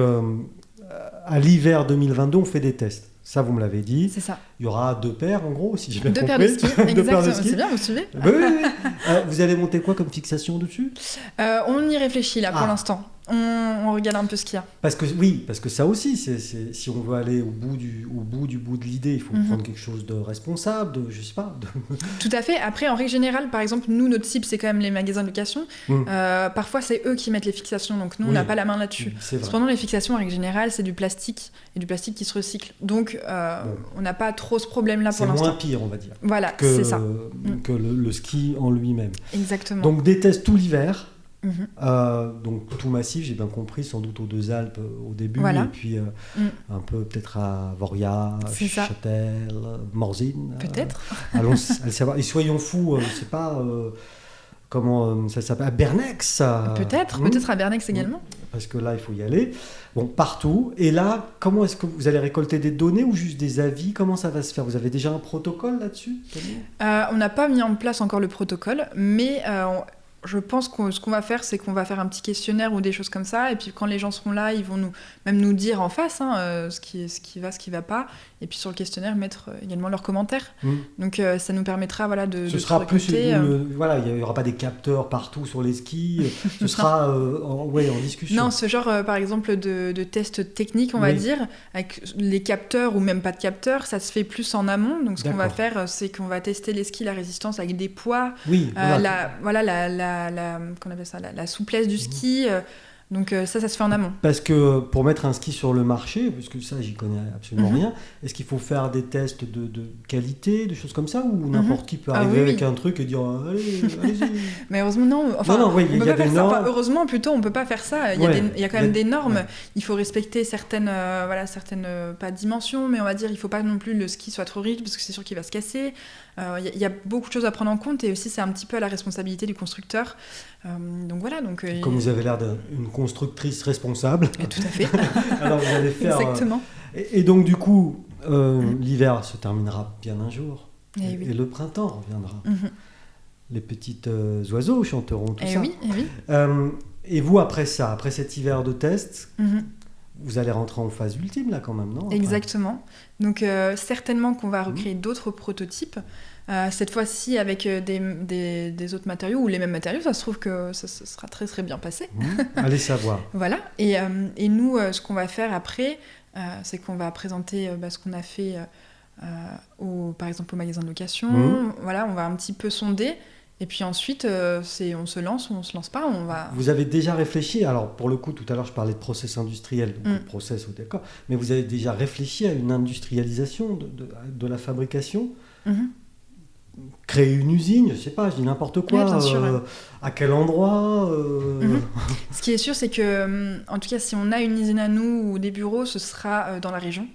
Speaker 1: à l'hiver 2022, on fait des tests. Ça, vous me l'avez dit.
Speaker 2: C'est ça.
Speaker 1: Il y aura 2 paires, en gros, si j'ai bien compris.
Speaker 2: 2 paires de skis, exactement. C'est bien, vous suivez.
Speaker 1: Oui. Vous allez monter quoi comme fixation dessus?
Speaker 2: On y réfléchit, là, pour l'instant. On regarde un peu ce qu'il y a.
Speaker 1: Parce que ça aussi, si on veut aller au bout de l'idée, il faut prendre quelque chose de responsable, je sais pas.
Speaker 2: Tout à fait. Après, en règle générale, par exemple, nous, notre cible, c'est quand même les magasins de location. Parfois, c'est eux qui mettent les fixations, donc nous, on n'a pas la main là-dessus. Cependant, les fixations, en règle générale, c'est du plastique, et du plastique qui se recycle. Donc, on n'a pas trop ce problème-là pour l'instant.
Speaker 1: C'est moins pire, on va dire.
Speaker 2: Voilà, c'est ça.
Speaker 1: Que le ski en lui-même.
Speaker 2: Exactement.
Speaker 1: Donc, des tests tout l'hiver. Donc tout massif, j'ai bien compris, sans doute aux Deux Alpes au début, et puis un peu peut-être à Voria, Châtel, Morzine.
Speaker 2: Peut-être.
Speaker 1: Allons le savoir. Et soyons fous, je sais pas comment ça s'appelle, à Bernex.
Speaker 2: Peut-être à Bernex également.
Speaker 1: Parce que là, il faut y aller. Bon, partout. Et là, comment est-ce que vous allez récolter des données ou juste des avis? Comment ça va se faire? Vous avez déjà un protocole là-dessus?
Speaker 2: On n'a pas mis en place encore le protocole, mais... je pense que ce qu'on va faire, c'est qu'on va faire un petit questionnaire ou des choses comme ça, et puis quand les gens seront là, ils vont nous dire en face ce qui va, ce qui va pas, et puis sur le questionnaire mettre également leurs commentaires. Donc ça nous permettra de
Speaker 1: ce sera plus il n'y aura pas des capteurs partout sur les skis, ce sera en discussion.
Speaker 2: Non, ce genre par exemple de tests techniques, on va dire, avec les capteurs ou même pas de capteurs, ça se fait plus en amont. Donc ce qu'on va faire, c'est qu'on va tester les skis, la résistance avec des poids, qu'on appelle ça, la souplesse du ski. Donc ça se fait en amont.
Speaker 1: Parce que pour mettre un ski sur le marché, parce que ça, j'y connais absolument rien, est-ce qu'il faut faire des tests de qualité, des choses comme ça, ou n'importe qui peut arriver avec un truc et dire allez-y.
Speaker 2: Mais heureusement, non.
Speaker 1: Il y a des normes.
Speaker 2: Heureusement, plutôt, on ne peut pas faire ça. Il y a quand même des normes. Il faut respecter certaines pas dimensions, mais on va dire, il ne faut pas non plus le ski soit trop rigide, parce que c'est sûr qu'il va se casser. Il y a beaucoup de choses à prendre en compte, et aussi c'est un petit peu à la responsabilité du constructeur. Donc voilà.
Speaker 1: Comme vous avez l'air d'une constructrice responsable.
Speaker 2: Et tout à fait.
Speaker 1: Alors vous allez faire.
Speaker 2: Exactement.
Speaker 1: Et donc du coup, l'hiver se terminera bien un jour, et le printemps reviendra. Les petites oiseaux chanteront tout ça.
Speaker 2: Oui.
Speaker 1: Et vous, après cet hiver de test. Vous allez rentrer en phase ultime, là, quand même, non?
Speaker 2: Exactement. Donc, certainement qu'on va recréer d'autres prototypes. Cette fois-ci, avec des autres matériaux, ou les mêmes matériaux, ça se trouve que ça sera très, très bien passé.
Speaker 1: Allez savoir.
Speaker 2: Voilà. Et nous, ce qu'on va faire après, c'est qu'on va présenter ce qu'on a fait, par exemple, au magasin de location. Voilà, on va un petit peu sonder. Et puis ensuite, on se lance ou on se lance pas.
Speaker 1: Vous avez déjà réfléchi, alors pour le coup, tout à l'heure je parlais de process industriel, donc le process, d'accord, mais vous avez déjà réfléchi à une industrialisation de la fabrication, créer une usine, je sais pas, je dis n'importe quoi,
Speaker 2: bien sûr,
Speaker 1: à quel endroit
Speaker 2: Ce qui est sûr, c'est que, en tout cas, si on a une usine à nous ou des bureaux, ce sera dans la région.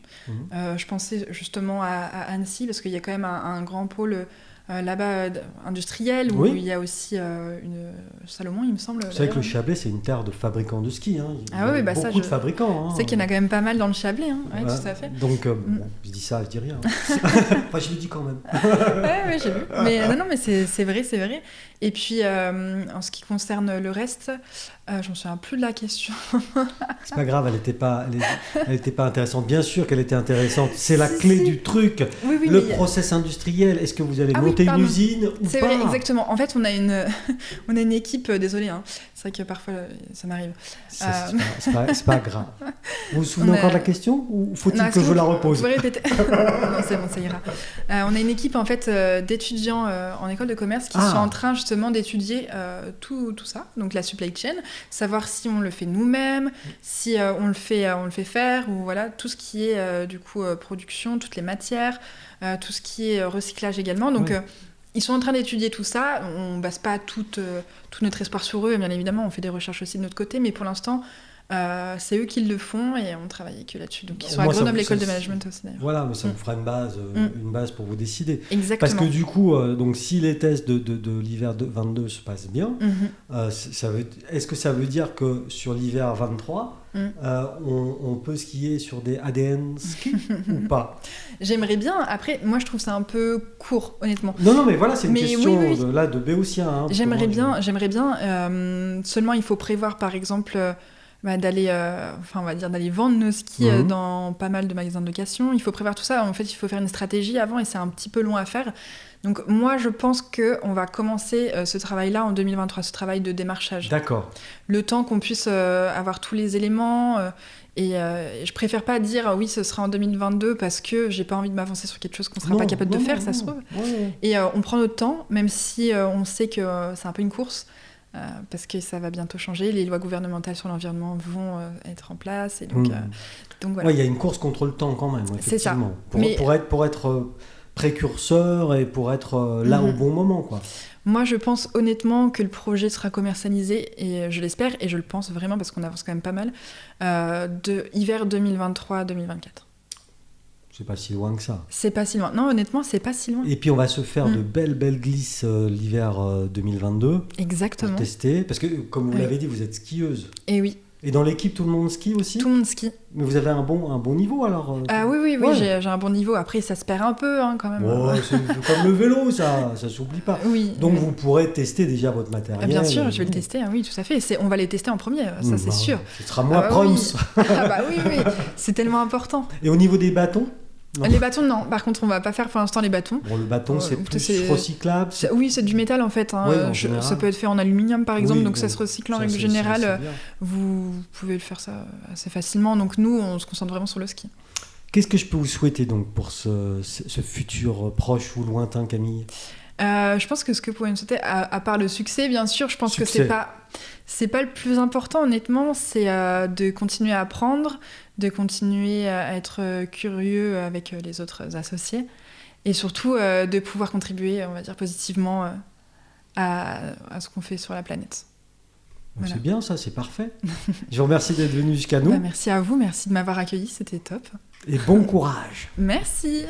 Speaker 2: Je pensais justement à Annecy, parce qu'il y a quand même un grand pôle... là-bas industriel, où il y a aussi une Salomon, il me semble.
Speaker 1: C'est vrai que le Chablais, c'est une terre de fabricants de ski. Il y a beaucoup de fabricants.
Speaker 2: C'est qu'il y en a quand même pas mal dans le Chablais. Oui, tout à fait.
Speaker 1: Donc, je dis ça, je dis rien. Enfin, je le dis quand même.
Speaker 2: Oui, j'ai vu. Mais mais c'est vrai. Et puis, en ce qui concerne le reste, je me souviens plus de la question.
Speaker 1: C'est pas grave, elle était pas intéressante. Bien sûr qu'elle était intéressante. C'est la clé du truc. Le process industriel. Est-ce que vous allez monter une usine ou pas?
Speaker 2: C'est vrai, exactement. En fait, on a une équipe. Désolée, c'est vrai que parfois ça m'arrive.
Speaker 1: C'est pas grave. Vous vous souvenez encore de la question, ou faut-il que je la repose?
Speaker 2: Vous pouvez répéter. Non, c'est bon, ça ira. On a une équipe en fait d'étudiants en école de commerce qui sont en train justement d'étudier tout ça, donc la supply chain, savoir si on le fait nous-mêmes, si on le fait faire, ou voilà tout ce qui est du coup production, toutes les matières, tout ce qui est recyclage également. Donc Ils sont en train d'étudier tout ça. On ne base pas tout notre espoir sur eux. Bien évidemment, on fait des recherches aussi de notre côté. Mais pour l'instant, c'est eux qui le font et on travaille que là-dessus. Donc ils sont à Grenoble, l'école de management aussi d'ailleurs.
Speaker 1: Voilà, mais ça vous fera une base pour vous décider.
Speaker 2: Exactement.
Speaker 1: Parce que du coup, donc si les tests de l'hiver 22 se passent bien, est-ce que ça veut dire que sur l'hiver 23, on peut skier sur des ADN ski ou pas?
Speaker 2: J'aimerais bien. Après, moi je trouve ça un peu court, honnêtement.
Speaker 1: Non, mais voilà, c'est une question de béotien. Hein,
Speaker 2: j'aimerais bien. Seulement, il faut prévoir, par exemple, d'aller vendre nos skis dans pas mal de magasins de location. Il faut prévoir tout ça. En fait, il faut faire une stratégie avant et c'est un petit peu long à faire. Donc moi, je pense qu'on va commencer ce travail-là en 2023, ce travail de démarchage.
Speaker 1: D'accord.
Speaker 2: Le temps qu'on puisse avoir tous les éléments. Et je préfère pas dire oui, ce sera en 2022 parce que j'ai pas envie de m'avancer sur quelque chose qu'on sera pas capable de faire, ça se trouve. Ouais. Et on prend notre temps, même si on sait que c'est un peu une course. Parce que ça va bientôt changer, les lois gouvernementales sur l'environnement vont être en place et donc voilà.
Speaker 1: Ouais, il y a une course contre le temps quand même, effectivement.
Speaker 2: C'est ça.
Speaker 1: Pour être précurseur et pour être là au bon moment, quoi.
Speaker 2: Moi, je pense honnêtement que le projet sera commercialisé et je l'espère et je le pense vraiment parce qu'on avance quand même pas mal de hiver 2023-2024.
Speaker 1: C'est pas si loin que ça.
Speaker 2: C'est pas si loin. Non, honnêtement, c'est pas si loin.
Speaker 1: Et puis on va se faire de belles glisses l'hiver 2022.
Speaker 2: Exactement.
Speaker 1: Pour tester. Parce que, comme vous l'avez dit, vous êtes skieuse.
Speaker 2: Et oui.
Speaker 1: Et dans l'équipe, tout le monde skie aussi ?
Speaker 2: Tout le monde skie.
Speaker 1: Mais vous avez un bon niveau alors
Speaker 2: Oui, j'ai un bon niveau. Après, ça se perd un peu quand même.
Speaker 1: C'est comme le vélo, ça s'oublie pas.
Speaker 2: Oui.
Speaker 1: Donc vous pourrez tester déjà votre matériel.
Speaker 2: Bien sûr, je vais le tester, oui, tout à fait. On va les tester en premier, ça c'est sûr.
Speaker 1: Ce sera moi proms.
Speaker 2: Oui, c'est tellement important.
Speaker 1: Et au niveau des bâtons ?
Speaker 2: Non. Les bâtons, non. Par contre, on va pas faire pour l'instant les bâtons.
Speaker 1: Bon, le bâton, c'est plus recyclable.
Speaker 2: Oui, c'est du métal en fait. Ça peut être fait en aluminium par exemple, donc ça se recycle en règle générale. Vous pouvez le faire ça assez facilement. Donc nous, on se concentre vraiment sur le ski.
Speaker 1: Qu'est-ce que je peux vous souhaiter donc pour ce futur proche ou lointain, Camille ?
Speaker 2: Je pense que ce que vous pouvez me souhaiter, à part le succès, bien sûr, je pense que c'est pas le plus important, honnêtement, c'est de continuer à apprendre, de continuer à être curieux avec les autres associés, et surtout de pouvoir contribuer, on va dire, positivement à ce qu'on fait sur la planète.
Speaker 1: Voilà. C'est bien ça, c'est parfait. Je vous remercie d'être venu jusqu'à nous.
Speaker 2: Merci à vous, merci de m'avoir accueilli, c'était top.
Speaker 1: Et bon courage.
Speaker 2: Merci.